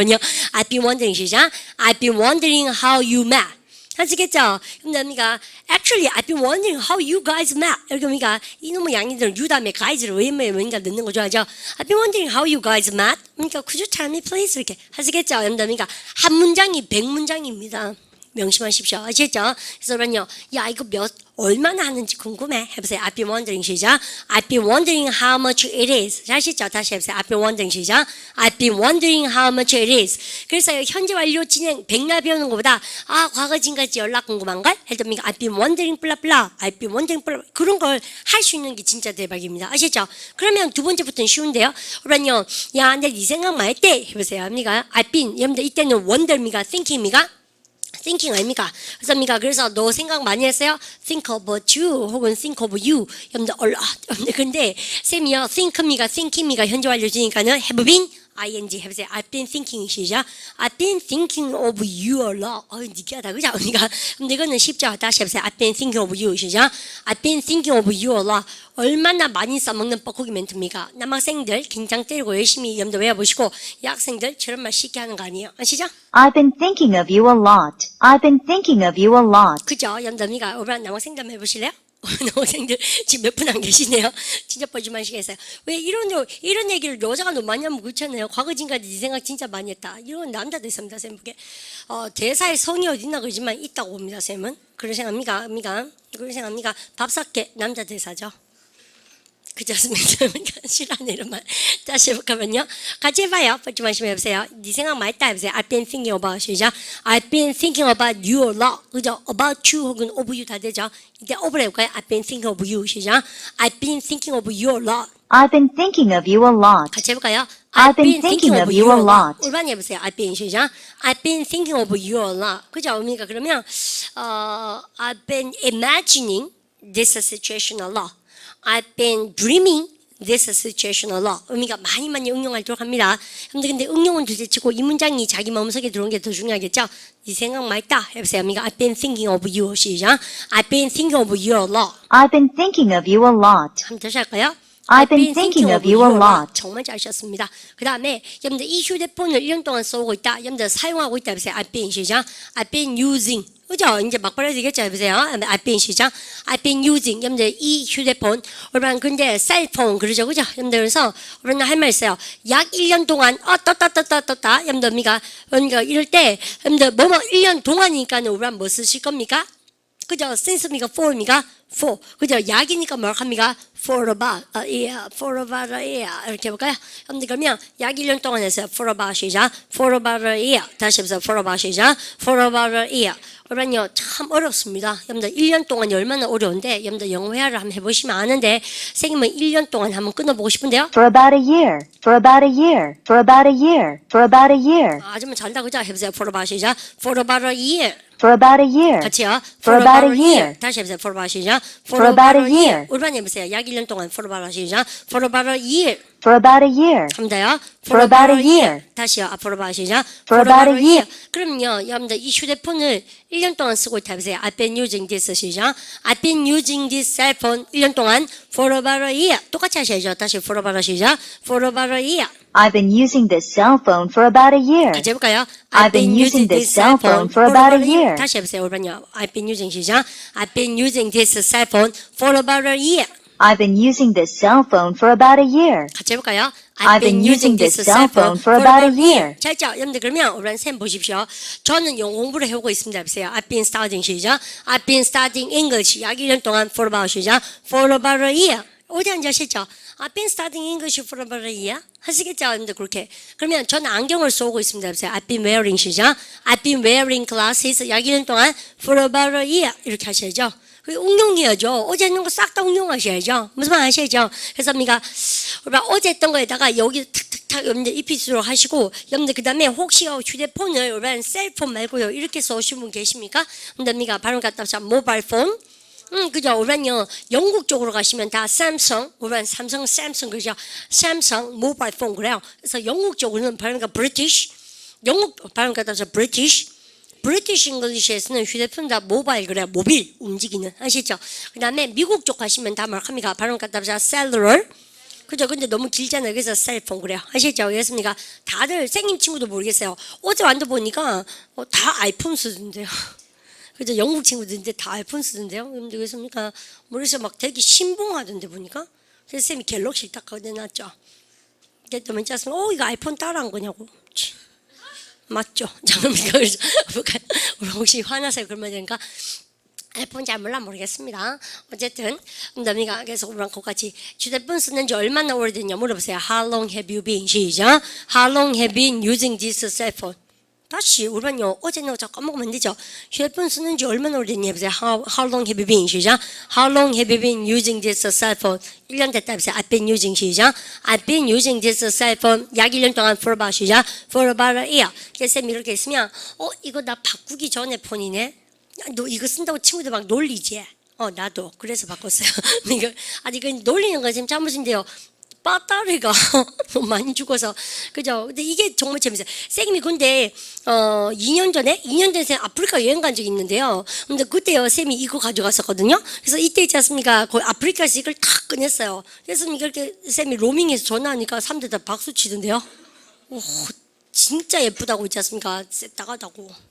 I've been wondering 시작. I've been wondering how you met. 아시겠죠? 그러니까 actually I've been wondering how you guys met. 그러니까 이놈의 양이들은 you 다음에 guys를 왜 뭔가 넣는 거 좋아하죠? I've been wondering how you guys met. 그러니까 could you tell me please 이렇게 하시겠죠? 그러니까 한 문장이 100문장입니다. 명심하십시오. 아시겠죠? 그래서 야 이거 얼마나 하는지 궁금해. 해보세요. I've been wondering 시작. I've been wondering how much it is. 아시죠? 다시 해보세요. I've been wondering 시작. I've been wondering how much it is. 그래서 현재 완료 진행 백날 배우는 것보다 과거 진까지 연락 궁금한걸? 했더니 I've been wondering 블라블라. I've been wondering 블라 그런 걸 할 수 있는 게 진짜 대박입니다. 아시죠? 그러면 두 번째부터는 쉬운데요. 그러면요. 야, 근데 네 생각만 했대. 해보세요. 합니까? I've been. 여러분들 이때는 wonder미가 thinking미가 thinking 아닙니까? 그래서 너 생각 많이 했어요? think about you 혹은 think of you. 여러분들 근데 쌤이요 think미가 thinking미가 현재 완료지니까는 have been ing 해보세요. I've been thinking 시작. I've been thinking of you a lot. 느끼하다 그죠? 그러니까 근데 이거는 쉽죠. 다시 해보세요. I've been thinking of you 시작. I've been thinking of you a lot. 얼마나 많이 써먹는 뻐꾸기 멘트입니까? 남학생들 긴장 때리고 열심히 여러분들 외워보시고 여학생들 저런 말 쉽게 하는 거 아니에요? 아시죠? I've been thinking of you a lot. I've been thinking of you a lot. 그죠? 여러분들이가 오늘 남학생들 한번 해보실래요? 남학생들 지금 몇 분 안 계시네요. 진짜 뻘쭘한 시간이었어요. 왜 이런 얘기를 여자가 너무 많이 하면 그렇잖아요. 과거 지금까지 네 생각 진짜 많이 했다. 이런 남자도 있습니다. 쌤 보게. 대사에 성이 어딨나 그러지만 있다고 봅니다. 쌤은. 그런 생각합니까? 그런 생각합니까? 밥 샀게 남자 대사죠. 그렇지 않습니까? 싫어하는 이런 말. 다시 해볼까면요. 같이 해봐요. 뻘쭘한 시간 해보세요. 네 생각 많이 했다 해보세요. I've been thinking about 시작. I've been thinking about you a lot. 그죠? About you 혹은 of you 다 되죠. 이제 of를 해볼까요? I've been thinking of you 시작. I've been thinking of you a lot. I've been thinking of you a lot. 같이 해볼까요? I've been thinking of you a lot. 올바른 해보세요. I've been 시작. I've been thinking of you a lot. 그죠? 그러니까 그러면 I've been imagining this situation a lot. I've been dreaming this situation a lot. 의미가 많이 응용하도록 합니다. 근데 응용은 둘째치고 이 문장이 자기 마음속에 들어온 게 더 중요하겠죠? 네 생각 많이 했다. 해보세요. I've been thinking of you 시작. I've been thinking of you a lot. I've been thinking of you a lot. 한번 다시 할까요? I've been thinking of you a lot. 정말 잘하셨습니다. 그 다음에 여러분들 이 휴대폰을 1년 동안 써오고 있다. 여러분들 사용하고 있다. 해보세요. I've been 시작. I've been using. 그죠? 이제 막 빨아야 되겠죠? 해보세요. I've been 시작. I've been using. 여러분들 이 휴대폰. 여러분 근데 셀폰 그러죠? 그죠? 여러분들 그래서 여러분 할 말 있어요. 약 1년 동안 떴다. 여러분들 그러니까 이럴 때 여러분들 1년 동안이니까는 우리 뭐 쓰실 겁니까? 그죠? since입니까? for입니까? for. 그죠? 약이니까 뭐 합니까? for about a year. for about a year. 이렇게 해볼까요? 여러분들 그러면 약 1년 동안 했어요. for about 시작. for about a year. 다시 해보세요. for about 시작. for about a year. 그러면요 참 어렵습니다. 여러분들 1년 동안이 얼마나 어려운데 여러분들 영어 회화를 한번 해보시면 아는데 선생님은 1년 동안 한번 끊어보고 싶은데요. For about a year. For about a year. For about a year. For about a year. 아줌마 잘한다 그죠? 해보세요. for about 시작. for about a year. For about a year. 같이요. For about a year. 다시 해보세요. for about 시작. For about a year. 올바른 해보세요. 약 1년 동안 for about 시작. for about a year. For about a year. 합니다요. For about a year. 다시요. 앞으로 봐 시작. For about a year. 그럼요. 여러분들 이 휴대폰을 1년 동안 쓰고 있다 해보세요. I've been using this 시작. I've been using this cell phone 1년 동안 for about a year. 똑같이 하셔야죠. 다시 for about a 시작. For about a year. I've been using this cell phone for about a year. 같이 해볼까요? I've been using this cell phone for about a year. 다시 해보세요. 올바른요. I've been using 시작. I've been using this cell phone for about a year. I've been using this cell phone for about a year. 같이 해볼까요? I've been using this cell phone for about a year. 자, 여러분들 그러면 우리 쌤 보십시오. 저는 영어 공부를 해오고 있습니다. 보세요. I've been studying 시작. I've been studying English. 약 1년 동안 for about 시작. For about a year. 어디 앉으시죠? I've been studying English for about a year. 하시겠죠? 여러분들 그렇게. 그러면 저는 안경을 써오고 있습니다. 보세요. I've been wearing 시작. I've been wearing glasses. 약 1년 동안 for about a year. 이렇게 하셔야죠. 응용해야죠. 어제 했는 거 싹 다 응용하셔야죠. 무슨 말 아시죠? 그래서 우리가 어제 했던 거에다가 여기 탁탁탁 여러분들 입히도록 하시고 여러분들 그 다음에 혹시 휴대폰을 여러분 셀폰 말고요 이렇게 써오신 분 계십니까? 여러분들 발음 갖다 자 모바일폰 그죠? 우리는요 영국 쪽으로 가시면 다 삼성, 우리는 삼성 그죠? 삼성 모바일폰 그래요. 그래서 영국 쪽으로는 발음가 브리티시, 영국 발음 갖다 자 브리티시. 브리티시 잉글리시에서는 휴대폰 다 모바일 그래요. 모빌 움직이는 아시죠? 그 다음에 미국 쪽 가시면 다 뭐랍니까? 발음 갖다 자 셀러럴 그죠? 근데 너무 길잖아요. 그래서 셀폰 그래요. 아시죠? 그렇습니까? 다들 생긴 친구도 모르겠어요. 어제 완전 보니까 다 아이폰 쓰던데요. 그죠? 영국 친구들인데 다 아이폰 쓰던데요. 근데 그렇습니까? 모르겠어요. 막 되게 신봉하던데 보니까. 그래서 쌤이 갤럭시를 딱 거기다 놨죠. 그랬더니 짰으면 이거 아이폰 따라한 거냐고. 맞죠? 잠깐만. 그래서 혹시 화나세요? 그러면 되니까 아이폰 잘 몰라 모르겠습니다. 어쨌든 너미가 계속 우리랑 같이 휴대폰 쓰는 지 얼마나 오래됐냐 물어보세요. How long have you been? 시작. How long have you been using this cell phone? 다시 우리는요 어제는 자꾸 까먹으면 안 되죠. 휴대폰 쓰는 지 얼마나 오래됐냐 보세요. How long have you been? 시작. How long have you been using this cell phone? 1년 됐다 보세요. I've been using 시작. I've been using this cell phone 약 1년 동안 for about 시작. For about a year. 그래서 쌤이 이렇게 있으면 이거 나 바꾸기 전에 폰이네. 너 이거 쓴다고 친구들 막 놀리지? 나도 그래서 바꿨어요. 이거 놀리는 거 지금 잘못인데요. 배터리가 너무 많이 죽어서 그죠? 근데 이게 정말 재밌어요. 쌤이 근데 2년 전에 쌤 아프리카 여행 간 적이 있는데요. 근데 그때요 쌤이 이거 가져갔었거든요. 그래서 이때 있지 않습니까? 거의 아프리카에서 이걸 다 꺼냈어요. 그래서 이렇게 쌤이 로밍해서 전화하니까 사람들 다 박수 치던데요. 오, 진짜 예쁘다고 있지 않습니까? 쎄딱하다고.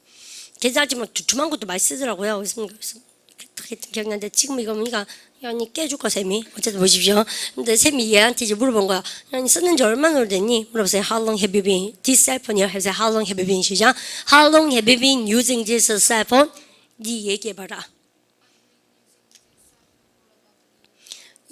계산하지만 두툼한 것도 많이 쓰더라고요. 그래서 기억나는데 지금 이거 보니까 야니 깨줄 거 쌤이 어쨌든 보십시오. 근데 쌤이 얘한테 이제 물어본 거야. 야니 쓰는 지 얼마나 오래됐니? 물어보세요. How long have you been? This cell phone이요. 해보세요. How long have you been? 시작. How long have you been using this cell phone? 네 얘기해봐라.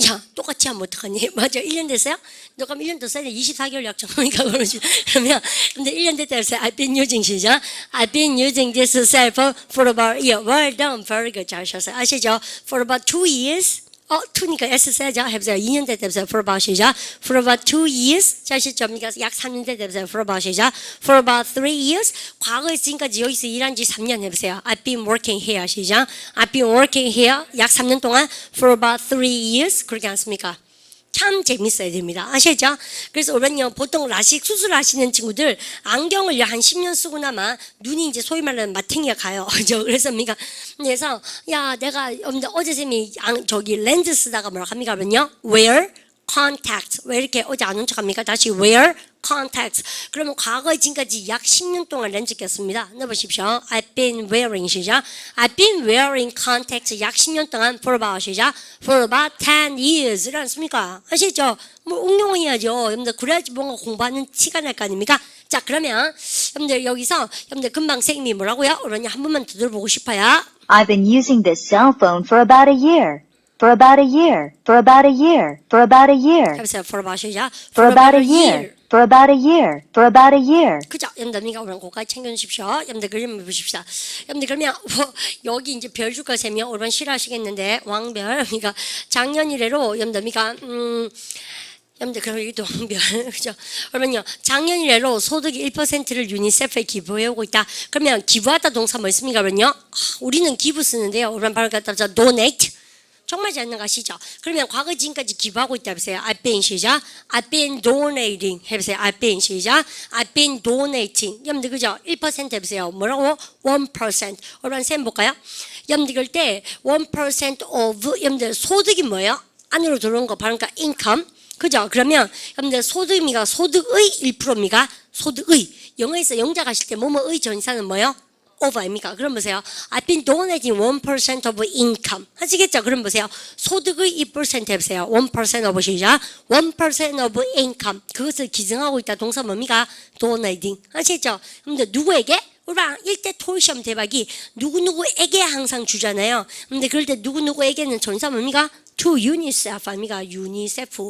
야 똑같이 하면 어떡하니? 맞아 1년 됐어요? 너 그럼 1년 더 써야 돼. 24개월 약정하니까 그러지. 그러면 근데 1년 됐다 해서 I've been using 시작. I've been using this cell phone for about a year. Well done. Very good. 잘하셨어요. 아시죠? For about 2 years. 2니까 S 써야죠. 해보세요. 2년 됐다 해보세요. For about 시작. For about 2 years. 잘하셨죠? 약 3년 됐다 해보세요. For about 시작. For about 3 years. 과거에 지금까지 여기서 일한 지 3년 해보세요. I've been working here. 시작. I've been working here. 약 3년 동안. For about 3 years. 그렇게 않습니까? 참 재밌어야 됩니다. 아시죠? 그래서 우리는요, 보통 라식 수술하시는 친구들 안경을 한 10년 쓰고 나면 눈이 이제 소위 말하는 마탱이가 가요. 그래서 야, 내가 어제 쌤이 저기 렌즈 쓰다가 뭐라 합니까? 그러면요, wear contacts. 왜 이렇게 어제 안 온 척합니까? 다시 wear contacts. 그러면 과거에 지금까지 약 10년 동안 렌즈 꼈습니다. 넣어보십시오. I've been wearing 시작. I've been wearing contacts 약 10년 동안 for about 시작. For about 10 years. 이렇지 않습니까? 아시죠? 뭐 응용해야죠. 여러분들 그래야지 뭔가 공부하는 티가 날 거 아닙니까? 자 그러면 여러분들 여기서 여러분들 금방 선생님이 뭐라고요? 그러냐 한 번만 더 들어보고 싶어요. I've been using this cell phone for about a year. For about a year. For about a year. For about a year. 해보세요. For about 시작. For about a year. For about a year. For about a year. 그죠? 여러분들 이거 오늘 거기까지 챙겨주십시오. 여러분들 그림 보십시다. 여러분들 그러면 여기 이제 별 줄까 세면 오늘 싫어하시겠는데 왕별 그러니까 작년 이래로 여러분들 여러분들 그럼 여기도 왕별 그죠? 그러면요 작년 이래로 소득 1%를 유니세프에 기부해오고 있다. 그러면 기부하다 동사 뭐 있습니까? 그러면요 우리는 기부 쓰는데요. 우리는 바로 갖다 donate. 정말 잘 나가시죠? 그러면 과거 지금까지 기부하고 있다 해보세요. I've been 시작. I've been donating 해보세요. I've been 시작. I've been donating. 여러분들 그죠? 1% 해보세요. 뭐라고? 1%. 여러분 쌤 볼까요? 여러분들 그럴 때 1% of 여러분들 소득이 뭐예요? 안으로 들어온 거 바로 그러니까 income. 그죠? 그러면 여러분들 소득입니까? 소득의 1%입니까? 소득의. 영어에서 영자 가실 때 뭐뭐의 전사는 뭐예요? over입니까? 그럼 보세요. I've been donating 1% of income. 하시겠죠? 그럼 보세요. 소득의 2% 해보세요. 1% of 시작. 1% of income. 그것을 기증하고 있다. 동사 뭡니까? donating. 하시겠죠? 근데 누구에게? 우리랑 1대 토익 시험 대박이 누구누구에게 항상 주잖아요. 근데 그럴 때 누구누구에게는 전사 뭡니까? to UNICEF 아닙니까? UNICEF.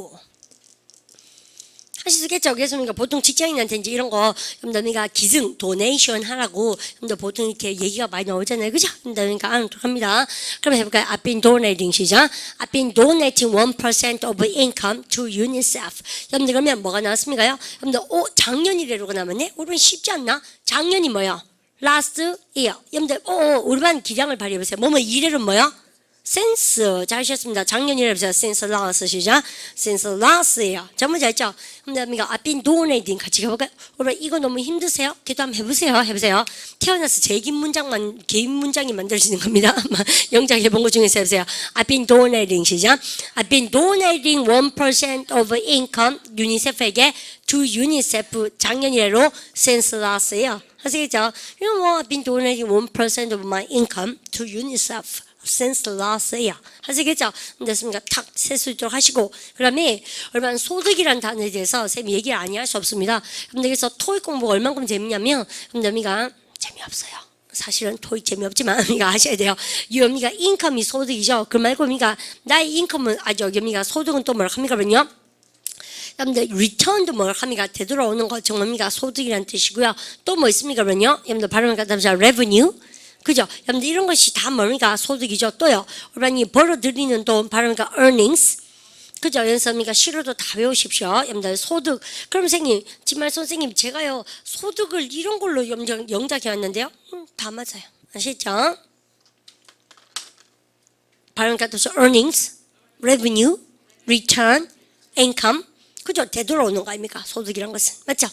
하시겠죠? 그래서 보통 직장인한테 이제 이런 거, 여러분들 기증, 도네이션 하라고, 여러분들 보통 이렇게 얘기가 많이 나오잖아요. 그죠? 그러니까 합니다. 그럼 해볼까요? I've been donating 시작. I've been donating 1% of income to UNICEF. 여러분들 그러면 뭐가 나왔습니까요? 여러분들, 작년이래로가 나왔네? 우리는 쉽지 않나? 작년이 뭐야? Last year. 여러분들, 우리만 기량을 발휘해보세요. 뭐뭐 이래로 뭐야? since 잘하셨습니다. 작년이라면서 since last 시작. since last예요. 전부 잘했죠? 그다음에 I've been donating 같이 해볼까요? 여러분 이거 너무 힘드세요? 기도 한번 해보세요. 태어나서 제일 긴 문장이 만들어지는 겁니다. 영작 해본 것 중에서 해보세요. I've been donating 시작. I've been donating 1% of income 유니세프에게 to UNICEF 작년이래로 since last예요. 아시겠죠? 이거 뭐 I've been donating 1% of my income to UNICEF since last year. 아시겠죠? 됐습니까? 탁 셀 수 있도록 하시고 그다음에 얼마나 소득이란 단어에 대해서 쌤이 얘기를 안 할 수 없습니다. 그래서 토익 공부가 얼만큼 재밌냐면 여미가 재미없어요. 사실은 토익 재미없지만 여미가 아셔야 돼요. 여미가 인컴이 소득이죠. 그 말고 여미가 나의 인컴은 여미가 소득은 또 뭐라 합니까면요? 여러분들 return도 뭐라 합니까? 되돌아오는 거 정말입니까? 소득이란 뜻이고요. 또 뭐 있습니까? 그러면요. 여러분들 발음을 갖다 보자. revenue. 그죠? 여러분들 이런 것이 다 뭡니까? 소득이죠. 또요. 여러분이 벌어들이는 돈 발음이니까 earnings. 그죠? 연습이니까 실어도 다 배우십시오. 여러분들 소득. 그럼 선생님, 지말 선생님 제가요 소득을 이런 걸로 영작해 왔는데요. 다 맞아요. 아시죠? 발음이니까 또 earnings, revenue, return, income. 그죠? 되돌아오는 거 아닙니까? 소득이란 것은. 맞죠?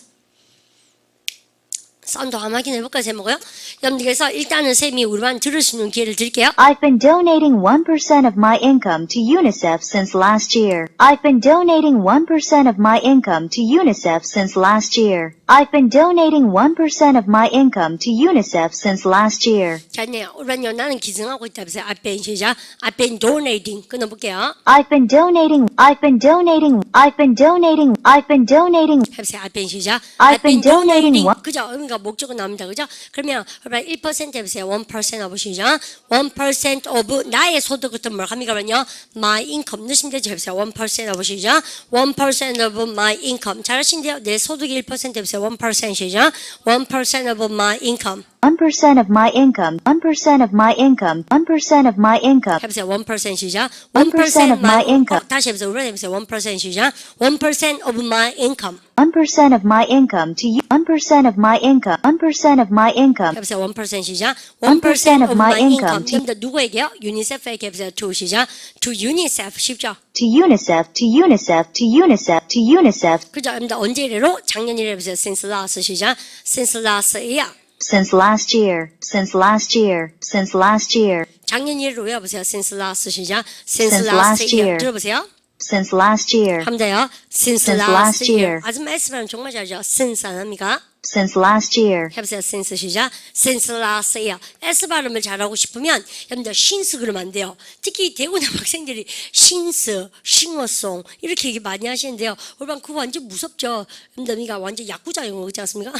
사운드 한번 확인해볼까요, 제목이요? 여러분들께서 일단은 쌤이 우리만 들을 수 있는 기회를 드릴게요. I've been donating 1% of my income to UNICEF since last year. I've been donating 1% of my income to UNICEF since last year. I've been donating 1% of my income to UNICEF since last year. 잘네요. 우리는요, 나는 기증하고 있다면서 I've been 시작. I've been donating. 끊어볼게요. I've been donating. I've been donating. I've been donating. I've been donating. 해보세요. I've been 시작. I've been donating. 그죠? 그러니까 목적은 나옵니다. 그죠? 그러면 1% 해보세요. 1% of 시작. 1% of 나의 소득부터 뭘 합니까면요? My income. 넣으시면 되죠. 해보세요. 1% of 시작. 1% of my income. 잘하신데요? 내 소득이 1% 해보세요. 1% 시작. 1% of my income. 1% of my income. 1% of my income. 1% of my income. 해보세요. 1% 시작. 1% of my income. 다시 해보세요. 우리 해보세요. 1% 시작. 1% of my income. 1% of my income to you. 1% of my income. 1% of my income. 해보세요. 1% 시작. 1% of my income. 그럼 누구에게요? 유니세프에게 해보세요. to 시작. to UNICEF 쉽죠? To UNICEF. To UNICEF. To UNICEF. To UNICEF. 그죠? 여러분들 언제 이래로? 작년 이래 해보세요. since last 시작. since last year. Since last year. Since last year. Since last year. 작년 이래로 외워보세요. since last 시작. since Since last last year. year. 들어보세요. Since last year. 하면 돼요. since Since last last year. year. 아줌마 S발음 정말 잘하죠. since 안 합니까? Since last year. 해보세요. since 시작. since last year. S 발음을 잘하고 싶으면 여러분들 신스 그러면 안 돼요. 특히 대구남 학생들이 신스, 싱어송 이렇게 얘기 많이 하시는데요. 여러분 그거 완전 무섭죠. 여러분들 완전 야구자 용어 그렇지 않습니까?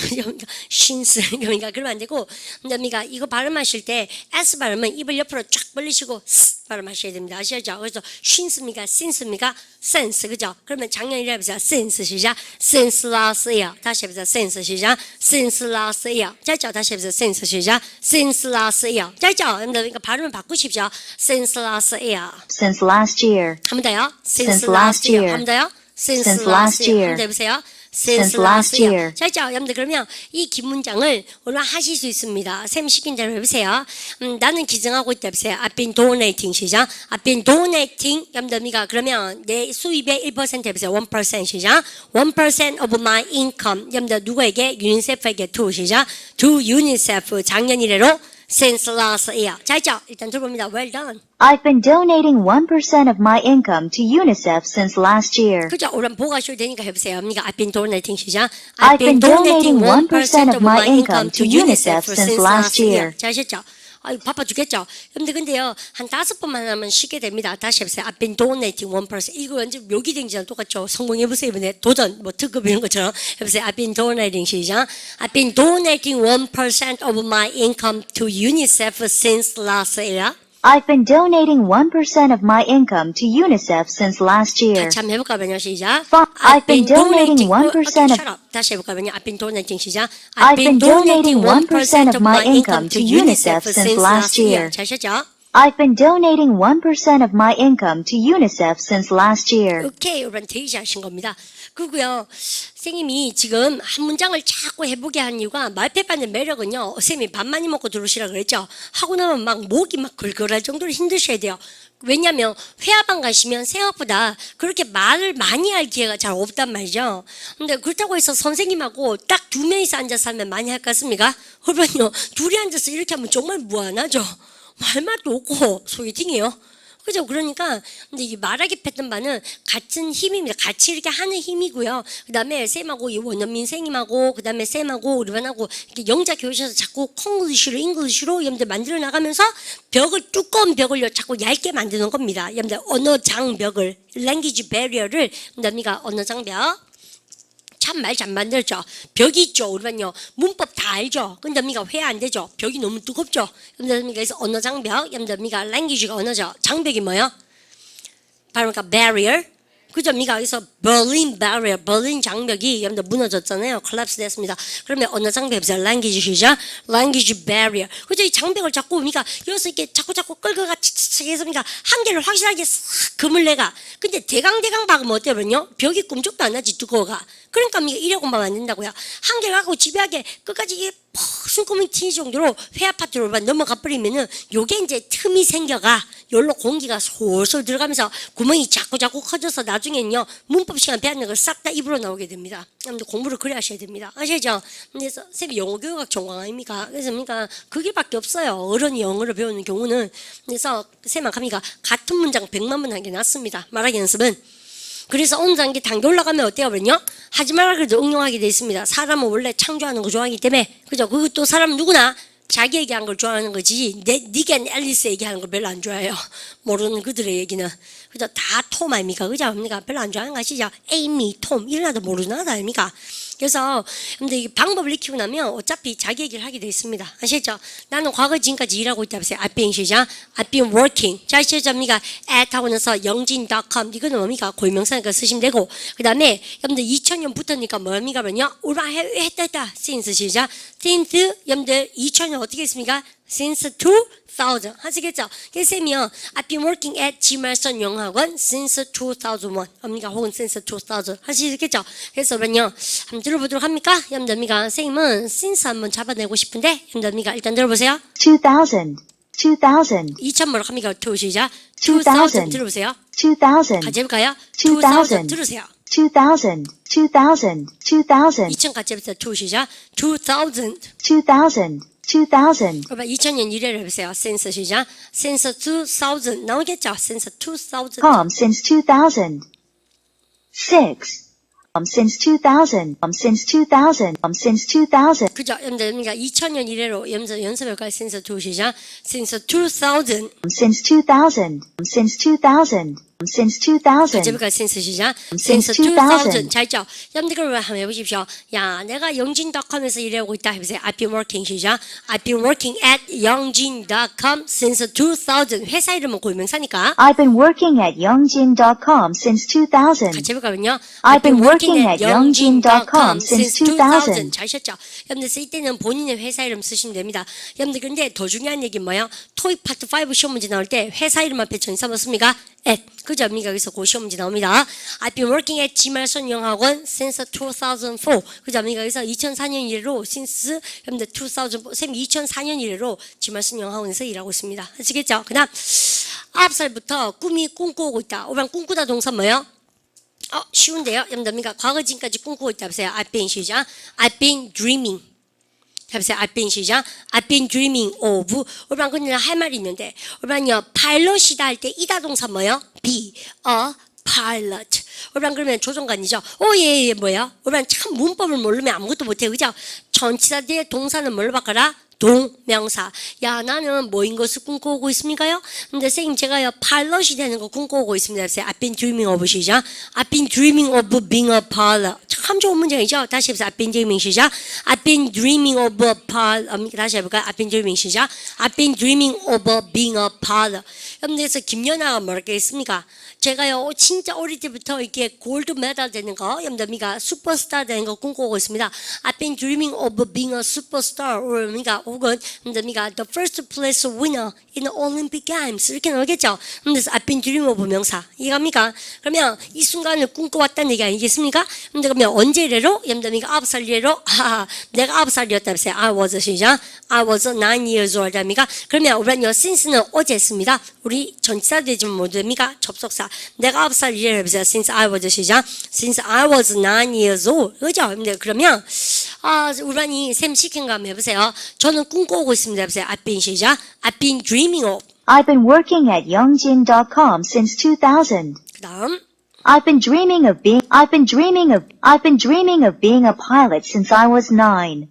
신스 그러니까 그러면 안 되고 여러분들 이거 발음하실 때 S 발음은 입을 옆으로 쫙 벌리시고 스 발음하셔야 됩니다. 아시죠? 그래서 신스입니까? 신스입니까? sense 그죠? 그러면 작년이라 해보세요. since 시작. since last year. 다시 해보세요. since 시작. since last year. 짧죠? 다시 해보세요. since 시작. since last year. 짧죠? 그러니까 발음을 바꾸십시오. since last year. Since last year. 한 번 더요. Since last year. 한 번 더요. Since last year. 한 번 더 해보세요. Since last year. 짧죠? 여러분들 그러면 이 긴 문장을 오늘 하실 수 있습니다. 쌤 시킨 대로 해보세요. 나는 기증하고 있다 해보세요. I've been donating 시작. I've been donating. 여러분들 그러면 내 수입의 1% 해보세요. 1% 시작. 1% of my income. 여러분들 누구에게? 유니세프에게 to 시작. to UNICEF 작년 이래로 since last year. 잘죠? 일단 들어봅니다. Well done. I've been donating 1% of my income to UNICEF since last year. 그죠? 오늘 보고 하셔도 되니까 해보세요. I've been donating 시작. I've been donating 1% of my income to UNICEF since last year. 잘하셨죠? 아유, 바빠 죽겠죠? 근데 근데요, 한 5번만 하면 쉽게 됩니다. 다시 해보세요. I've been donating 1%. 이거 완전 묘기된지랑 똑같죠? 성공해보세요. 이번에 도전, 뭐 특급 이런 것처럼. 해보세요. I've been donating 시작. I've been donating 1% of my income to UNICEF since last year. I've been donating 1% of my income to UNICEF since last year. 같이 한번 해볼까요? 시작. I've been donating 1% of 다시 해볼까요? I've been donating 시작. I've been donating 1% of my income to UNICEF since last year. 잘하셨죠? I've been donating 1% of my income to UNICEF since last year. 오케이, 여러분 되게 잘하신 겁니다. 그리고요, 선생님이 지금 한 문장을 자꾸 해보게 한 이유가 말패반의 매력은요, 선생님이 밥 많이 먹고 들어오시라 그랬죠? 하고 나면 막 목이 막 걸걸할 정도로 힘드셔야 돼요. 왜냐면 회화반 가시면 생각보다 그렇게 말을 많이 할 기회가 잘 없단 말이죠. 근데 그렇다고 해서 선생님하고 딱 두 명이서 앉아서 하면 많이 할 것 같습니까? 그러면요, 둘이 앉아서 이렇게 하면 정말 무한하죠. 할 말도 없고 소개팅이에요. 그죠? 그러니까 근데 이 말하기 패턴반은 같은 힘입니다. 같이 이렇게 하는 힘이고요. 그다음에 쌤하고 이 원어민 선생님하고 그다음에 쌤하고 우리 반하고 이렇게 영자 교실에서 자꾸 콩글리시로 잉글리시로 여러분들 만들어 나가면서 벽을 두꺼운 벽을요 자꾸 얇게 만드는 겁니다. 여러분들 언어 장벽을 language barrier를 여러분들 언어 장벽 참 말 잘 만들죠. 벽이 있죠. 우리는요 문법 다 알죠. 근데 우리가 회 안 되죠. 벽이 너무 두껍죠. 근데 우리가 그래서 언어 장벽, 근데 우리가 language가 언어죠. 장벽이 뭐요? 바로 그러니까 barrier. 그죠? 우리가 여기서 Berlin barrier, berlin 장벽이 여러분들 무너졌잖아요. collapse 됐습니다. 그러면 언어 장벽 해보세요. language시죠? language barrier. 그죠? 이 장벽을 자꾸 우리가 여기서 이렇게 자꾸 끌고 해서 우리가 한계를 확실하게 싹 금을 내가. 근데 대강 박으면 어때요? 벽이 꿈쩍도 안 나지 두꺼워가. 그러니까 우리가 이래 공부하면 안 된다고요. 한계를 갖고 집요하게 끝까지 이게 숨구멍 튀는 정도로 회화 파트로 넘어가 버리면은 요게 이제 틈이 생겨가 열로 공기가 솔솔 들어가면서 구멍이 자꾸 커져서 나중에는요 문법 시간 배웠는 걸 싹 다 입으로 나오게 됩니다. 여러분들 공부를 그래 하셔야 됩니다. 아시죠? 그래서 쌤이 영어 교육학 전공 아닙니까? 그래서 그러니까 그게밖에 없어요. 어른이 영어를 배우는 경우는. 그래서 쌤만 갑니까? 같은 문장 100만 번 한 게 낫습니다. 말하기 연습은. 그래서 어느 단계 올라가면 어때요? 그러면요? 하지 말라 그래도 응용하게 돼 있습니다. 사람은 원래 창조하는 거 좋아하기 때문에. 그죠? 그것도 사람은 누구나 자기 얘기하는 걸 좋아하는 거지. 니가 앨리스 얘기하는 걸 별로 안 좋아해요. 모르는 그들의 얘기는. 그죠? 다 톰 아닙니까? 그죠? 그러니까 별로 안 좋아하는 거 아시죠? 에이미, 톰, 이러나도 모르는 거 아닙니까? 그래서 근데 이 방법을 익히고 나면 어차피 자기 얘기를 하게 돼 있습니다. 아시죠? 나는 과거 지금까지 일하고 있다 보세요. I've been 시작. I've been working. 자, 아시죠? 그러니까 at 하고 나서 영진.com 이거는 뭡니까? 고유명사니까 쓰시면 되고 그다음에 여러분들 2000년부터니까 뭡니까? 그러면요. 우리가 했다. since 시작. since 여러분들 2000년 어떻게 했습니까? since 2000 하시겠죠? 그래서 쌤이요 I've been working at 지말선 영어학원 since 2001 합니까? 혹은 since 2000 하시겠죠? 그래서 그러면요 한번 들어보도록 합니까? 여러분들 쌤은 since 한번 잡아내고 싶은데 여러분들 일단 들어보세요 2000, 2000, 2000 뭐라고 합니까? 시작 2000 들어보세요 2000, 같이 해볼까요? 2000 들으세요 2000, 2000, 2000, 2000 같이 해보세요 시작 2000 2000, 2000, 그러면 2000년 1회를 해보세요 since 시작 since 2000 나오겠죠? since 2000 since 2006, since 2000, since 2000, since 2000, 그죠? 여러분들 2000년 이래로 연습할까요? since 2 시작 since 2000 since 2000, since 2000, since 2000, 제부가 since 시작 Since since 2000 2000. 잘 있죠? 여러분들 그걸 한번 해보십시오. 야 내가 영진.com에서 일하고 있다 해보세요. I've been working 시작 I've been working at 영진.com since 2000 회사 이름은 고유명사니까 I've been working at youngjin.com since 2000. 같이 해볼까요? I've been working at youngjin.com since 2000. 잘 쉬었죠? 여러분들 쓸 때는 본인의 회사 이름 쓰시면 됩니다. 여러분들 근데 더 중요한 얘기는 뭐예요? 토익 파트 5 시험 문제 나올 때 회사 이름 앞에 전사 뭐 씁니까? at. 그죠? 여기서 그 시험 문제 나옵니다. I've been working at 지말선 영어학원 since 2004. 그죠? 여기서 2004년 이래로 since 여러분들 2004, 쌤 2004년 이래로 지말선 영어학원에서 일하고 있습니다. 아시겠죠? 그다음 9살부터 꿈이 꿈꾸고 있다. 오늘 꿈꾸다 동사 뭐예요? 쉬운데요. 여러분들 과거 지금까지 꿈꾸고 있다 보세요. I've been 시작. I've been dreaming. 해보세요. I've been 시작. I've been dreaming of. 오늘 그냥 할 말이 있는데 오늘요 파일럿이다 할 때 이다 동사 뭐예요? be a pilot. 오늘 그러면 조종관이죠. 예, 뭐예요? 오늘 참 문법을 모르면 아무것도 못해요. 그죠? 전치사 뒤에 동사는 뭘로 바꿔라? 동명사. 야 나는 뭐인 것을 꿈꾸고 있습니까요? 근데 선생님 제가요 파일럿이 되는 거 꿈꾸고 있습니다. I've been dreaming of 시작. I've been dreaming of being a pilot. 참 좋은 문장이죠. 다시 해보세요. I've been dreaming 시작. I've been dreaming of a pilot. 다시 해볼까요? I've been dreaming 시작. I've been dreaming of being a pilot. 여러분들께서 김연아가 뭐라고 했습니까? 제가요 진짜 어릴 때부터 이렇게 골드 메달 되는 거 여러분들 슈퍼스타 되는 거 꿈꾸고 있습니다. I've been dreaming of being a superstar. 그러니까 혹은 여러분들가 the first place winner in the Olympic Games 이렇게 나오겠죠. 그래서 I've been dreaming of 명사 이해갑니까? 그러면 이 순간을 꿈꿔왔다는 얘기 아니겠습니까? 그러면 언제 이래로? 여러분들가 9살 이래로 내가 9살이었다면서요. I was 시작. I was 9 years old 합니까? 그러면 우리는요 since는 어제 했습니다. 우리 전치사 되지면 뭐 됩니까? 접속사. 내가 9살 이래로 해보세요. Since I was 시작. Since I was 9 years old. 그죠? 그러면 우리는 쌤 시킨 거 한번 해보세요. 저는 꿈꿔오고 있습니다. 해보세요. I've been 시작. I've been dreaming of. I've been working at youngjin.com since 2000. 그 다음 I've been dreaming of being a pilot since I was 9.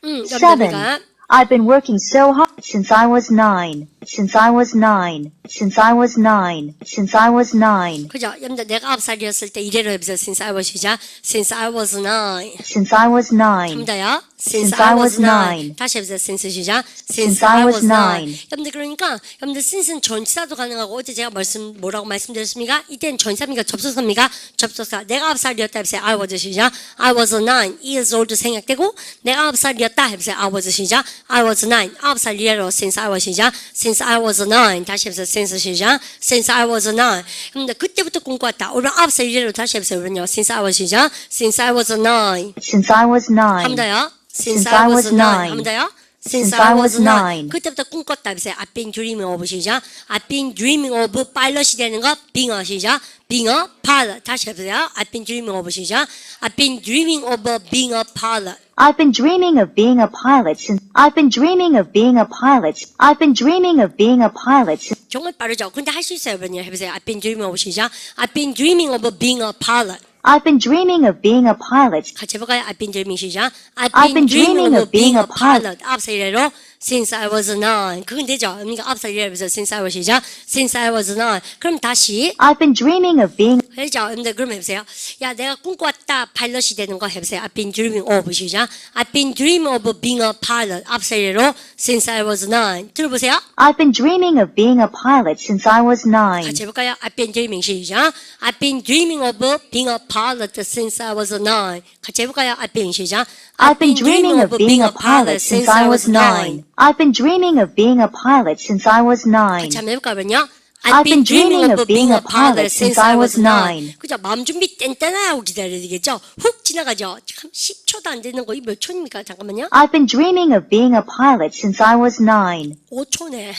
7. 여러분들가 I've been working so hard since I was 9. Since I was 9. Since I was 9. Since I was 9. 그죠? 여러분들 내가 9살이었을 때 이래로 해보세요. Since I was 시작. Since I was 9. Since I was 9. 합니다요. Since I was 9. 다시 해보세요. Since 시작. Since I was 9. 여러분들 그러니까 여러분들 since는 전치사도 가능하고 어제 제가 뭐라고 말씀드렸습니까? 이때는 전치사입니까? 접속사입니까? 접속사. 내가 9살이었다 해보세요. I was 시작. I was 9 years old 생략되고 내가 9살이었다 해보세요. I was 시작. I was 9. 9살 이래로 since I was 시작. Since I was 9. 다시 해보세요. Since 시작. Since I was 9. 그런데 그때부터 꿈꿔왔다. 오늘 9살 이래로 다시 해보세요. 그러면요. Since I was 시작. Since I was 9. Since I was 9. 합니다요. Since I was 9. 합니다요. Since I was 9. 그때부터 꿈꿨다. 해보세요. I've been dreaming of 시작. I've been dreaming of pilot이 되는 거 being a 시작. being a pilot. 다시 해보세요. I've been dreaming of 시작. I've been dreaming of being a pilot. I've been dreaming of being a pilot since I've been dreaming of being a pilot. I've been dreaming of being a pilot since 정말 빠르죠? 근데 할 수 있어요. 여러분요. 해보세요. I've been dreaming of 시작. I've been dreaming of being a pilot. I've been dreaming of being a pilot. 같이 해볼까요? I've been dreaming 시작. I've been dreaming of being a pilot. 9살 이래로 since I was 9. 그건 되죠? 그러니까 9살 이래로 since I was 시작. Since I was 9. 그럼 다시 I've been dreaming of being 그렇죠? 근데 그럼 해보세요. 야, 내가 꿈꿔왔다. 파일럿이 되는 거 해보세요. I've been dreaming of 시작. I've been dreaming of being a pilot. 9살 이래로 since I was 9. 들어보세요. I've been dreaming of being a pilot since I was 9. 같이 해볼까요? I've been dreaming 시작. I've been dreaming of being a pilot since I was 9. 같이 해볼까요? I've been 시작. I've been dreaming of being a pilot since I was 9. I've been dreaming of being a pilot since I was 9. 같이 한번 해볼까요? I've been dreaming of being a pilot since I was 9. 그죠? 마음 준비 뗀뗀하고 기다려야 되겠죠? 훅 지나가죠? 참 10초도 안 되는 거. 이 몇 초입니까? 잠깐만요. I've been dreaming of being a pilot since I was 9. 5초네.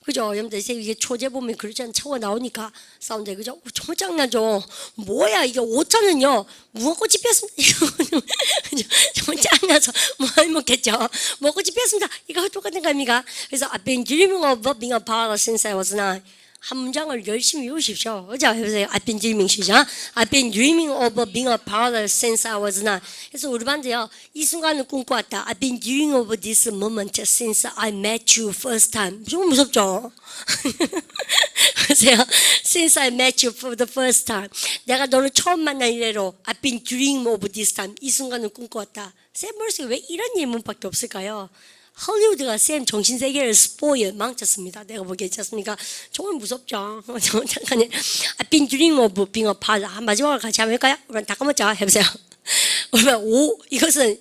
그죠? 여러분들 이게 초제 보면 그러지 않은 차가 나오니까 사운드 그죠? 정말 짱나죠? 뭐야 이게 5초는요 무화꽃이 피었습니다. 정말 짱나서 뭐 해먹겠죠? 무화꽃이 피었습니다. 이거 똑같은 거 아닙니까? 그래서 I've been dreaming of being a pilot since I was 9. 한 문장을 열심히 외우십시오. 그죠? 해보세요. I've been dreaming 시작. I've been dreaming of being a pilot since I was 9. 그래서 우리 반도요. 이 순간을 꿈꿔왔다. I've been dreaming of this moment since I met you first time. 좀 무섭죠? 보세요. Since I met you for the first time. 내가 너를 처음 만난 이래로 I've been dreaming of this time. 이 순간을 꿈꿔왔다. 쌤 머릿속에 왜 이런 예문밖에 없을까요? 헐리우드가 쌤 정신세계를 스포일 망쳤습니다. 내가 보기에 있지 않습니까? 정말 무섭죠. 잠깐만요. I've been dreaming of being a pilot. 마지막으로 같이 한번 할까요? 그럼 다 까먹자. 해보세요. 그러면 5. 이것은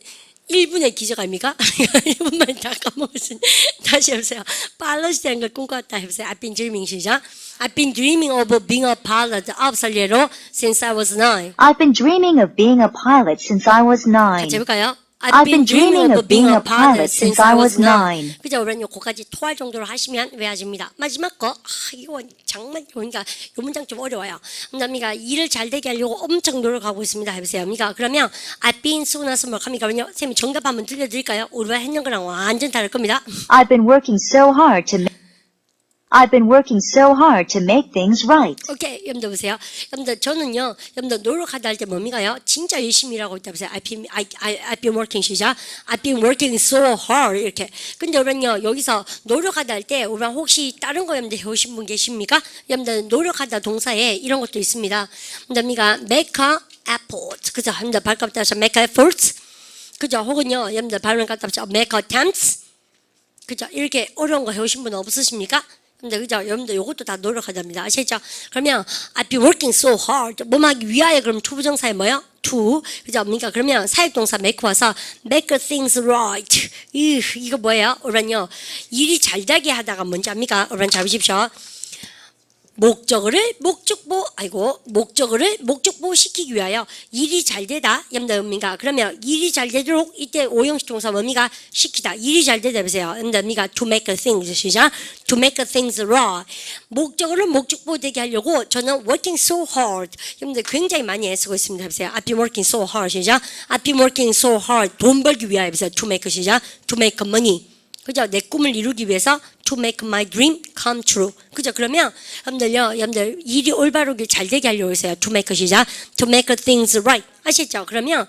1분의 기적 아닙니까? 1분만 다 까먹었으니 다시 해보세요. pilot이 되는 걸 꿈꿔왔다. 해보세요. I've been dreaming 시작. I've been dreaming of being a pilot. 9살 예로 since I was 9. I've been dreaming of being a pilot since I was 9. 같이 해볼까요? I've been dreaming of being a pilot since I was 9. 그죠? 우리는 요거까지 토할 정도로 하시면 외워집니다. 마지막 거, 이거 정말, 그러니까 요 문장 좀 어려워요. 그러니까 일을 잘 되게 하려고 엄청 노력하고 있습니다. 해보세요. 그러니까 그러면 I've been 쓰고 나서 뭐 합니까? 그러면 쌤이 정답 한번 들려드릴까요? 우리가 했는 거랑 완전 다를 겁니다. I've been working so hard to make things right. 오케이, 여러분들 보세요. 여러분들 저는요, 여러분들 노력하다 할 때 뭡니까요? 진짜 열심히 일하고 있다 보세요. I've been working 시작. I've been working so hard 이렇게. 근데 여러분요, 여기서 노력하다 할 때 우리가 혹시 다른 거 여러분들 해오신 분 계십니까? 여러분들 노력하다 동사에 이런 것도 있습니다. 여러분들 make a effort. 그죠? 여러분들 발음 따라서 make a effort. 그죠? 혹은요, 여러분들 발음 갖다 붙여 make attempts. 그죠? 이렇게 어려운 거 해오신 분 없으십니까? 근데 그죠? 여러분들 요것도 다 노력하답니다. 아시죠? 그러면 I've been working so hard. 뭐 하기 위하여 그럼 투부정사에 뭐요? to. 그죠? 그러니까 그러면 사역동사 make 와서 make things right. 이거 뭐예요? 그러면요. 일이 잘 되게 하다가 뭔지 압니까? 그러면 잡으십시오. 목적어를 목적보 시키기 위하여 일이 잘 되다. 염다입니까? 그러면 일이 잘 되도록 이때 오형식 동사 뭡니까? 시키다. 일이 잘 되다 보세요. 염다입니까? To make things 시작. To make things right. 목적어를 목적보 되게 하려고 저는 working so hard. 여러분들 굉장히 많이 애쓰고 있습니다. 보세요. I've been working so hard 시작. I've been working so hard. 돈 벌기 위하여 보세요. To make 시작. To make money. 그죠? 내 꿈을 이루기 위해서 to make my dream come true. 그죠? 그러면 여러분들 일이 올바르게 잘 되게 하려고 했어요. to make 시작. to make things right. 아시죠? 그러면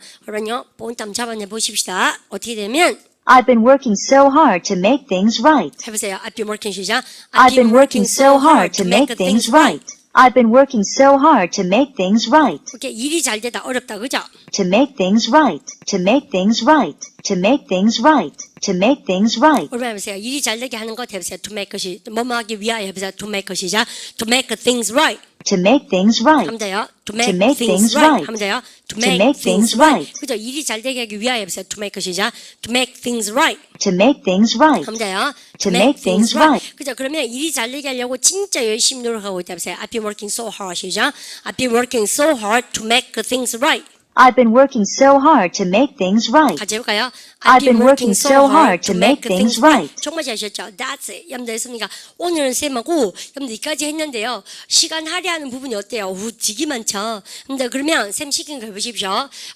본땀 잡아내 보십시다. 어떻게 되면 I've been working so hard to make things right. 해보세요. I've been working 시작. I've been working so hard to make things right. I've been working so hard to make things right. 이렇게 일이 잘 되다 어렵다. 그죠? To make things right. To make things right. To make things right. To make things right. 오늘 해보세요. 일이 잘 되게 하는 것 해보세요. to make 것이 뭐뭐 하기 위하여 해보세요. to make 것이자 to make things right. To make things right. 하면 돼요. to To make make things things right. right. 하면 돼요. to To make make things things right. right. 그죠? 일이 잘 되게 하기 위하여 해보세요. to make 것이자 to make things right. To make things right. 하면 돼요. To make things right. 그죠? 그러면 일이 잘 되게 하려고 진짜 열심히 노력하고 있다 보세요. I've been working so hard 시작. I've been working so hard to make things right. I've been working so hard to make things right. 같이 해볼까요? I've been working so hard to make things right. 정말 잘하셨죠? That's it. 여러분들 했습니까? 오늘은 쌤하고 여러분들 여기까지 했는데요. 시간 할애하는 부분이 어때요? 되게 많죠? 여러분들 그러면 쌤 시킨 거 해보십시오.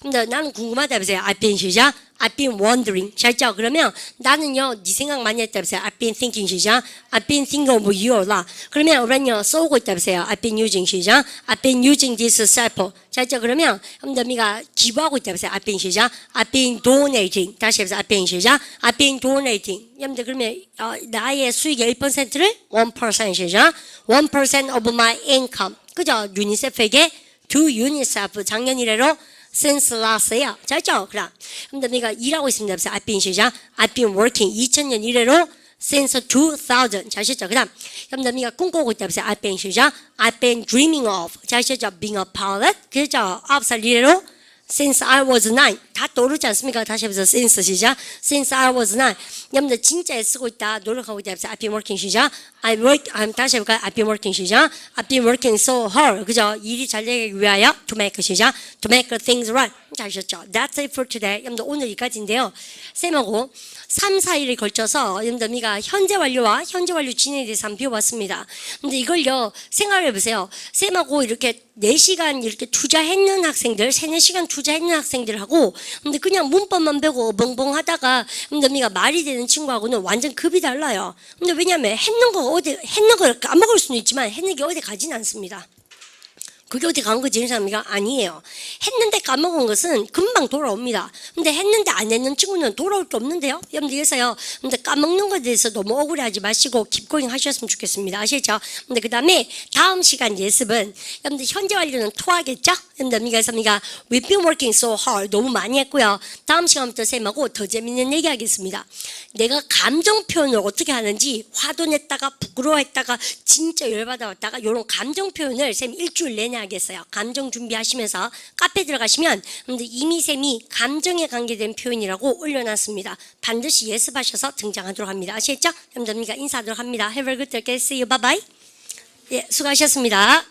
여러분들 나는 궁금하다 해보세요. I've been 시작. I've been wondering. 잘죠? 그러면 나는요, 네 생각 많이 했다 보세요. I've been thinking 시작. I've been thinking of you a lot. 그러면 우리는요, 써오고 있다 보세요. I've been using 시작. I've been using this cell phone. 잘죠? 그러면 여러분들 미가 기부하고 있다 보세요. I've been 시작. I've been donating. 다시 해보세요. I've been 시작. I've been donating. 여러분들 그러면 나의 수익의 1%를 1% 시작. 1% of my income. 그죠? 유니세프에게 to UNICEF 작년 이래로 since last year. 잘죠? 그럼 여러분들 내가 일하고 있습니다. 그래서 I've been 시작. I've been working 2000년 이래로 since 2000. 잘하셨죠? 그다음 여러분들 내가 꿈꾸고 있다. 그래서 I've been 시작. I've been dreaming of. 잘하셨죠? Being a pilot. 그죠? 9살 이래로 since I was 9. 다 떠오르지 않습니까? 다시 해보세요. since 시작. since I was 9. 여러분들 진짜 애쓰고 있다. 노력하고 있다. 그래서 I've been working 시작. 다시 해볼까요? I've been working 시작. I've been working so hard. 그죠? 일이 잘 되기 위하여 to make 시작. to make things right. 잘하셨죠? That's it for today. 여러분들 오늘 여기까지인데요. 쌤하고 3, 4일에 걸쳐서 여러분들 우리가 현재 완료와 현재 완료 진행에 대해서 한번 배워봤습니다. 근데 이걸요 생각해보세요. 쌤하고 이렇게 4시간 이렇게 투자했는 학생들, 3, 4시간 투자했는 학생들하고 근데 그냥 문법만 배우고 벙벙 하다가 근데 우리가 말이 되는 친구하고는 완전 급이 달라요. 근데 왜냐하면 했는 걸 까먹을 수는 있지만 했는 게 어디 가진 않습니다. 그게 어디 간 거지? 사람이가 아니에요. 했는데 까먹은 것은 금방 돌아옵니다. 근데 했는데 안 했는 친구는 돌아올 게 없는데요. 여러분들 그래서요. 근데 까먹는 것에 대해서 너무 억울해하지 마시고 킵고잉 하셨으면 좋겠습니다. 아시죠? 근데 그 다음에 다음 시간 예습은 여러분들 현재 완료는 토하겠죠? 여러분들 그래서 우리가 we've been working so hard 너무 많이 했고요. 다음 시간부터 쌤하고 더 재밌는 얘기 하겠습니다. 내가 감정 표현을 어떻게 하는지 화도 냈다가 부끄러워했다가 진짜 열받아왔다가 이런 감정 표현을 쌤 일주일 내내 하겠어요. 감정 준비하시면서 카페 들어가시면 이미 쌤이 감정에 관계된 표현이라고 올려놨습니다. 반드시 예습하셔서 등장하도록 합니다. 아시겠죠? 여러분들 인사하도록 합니다. Have a good day. See you. Bye bye. 예, 수고하셨습니다.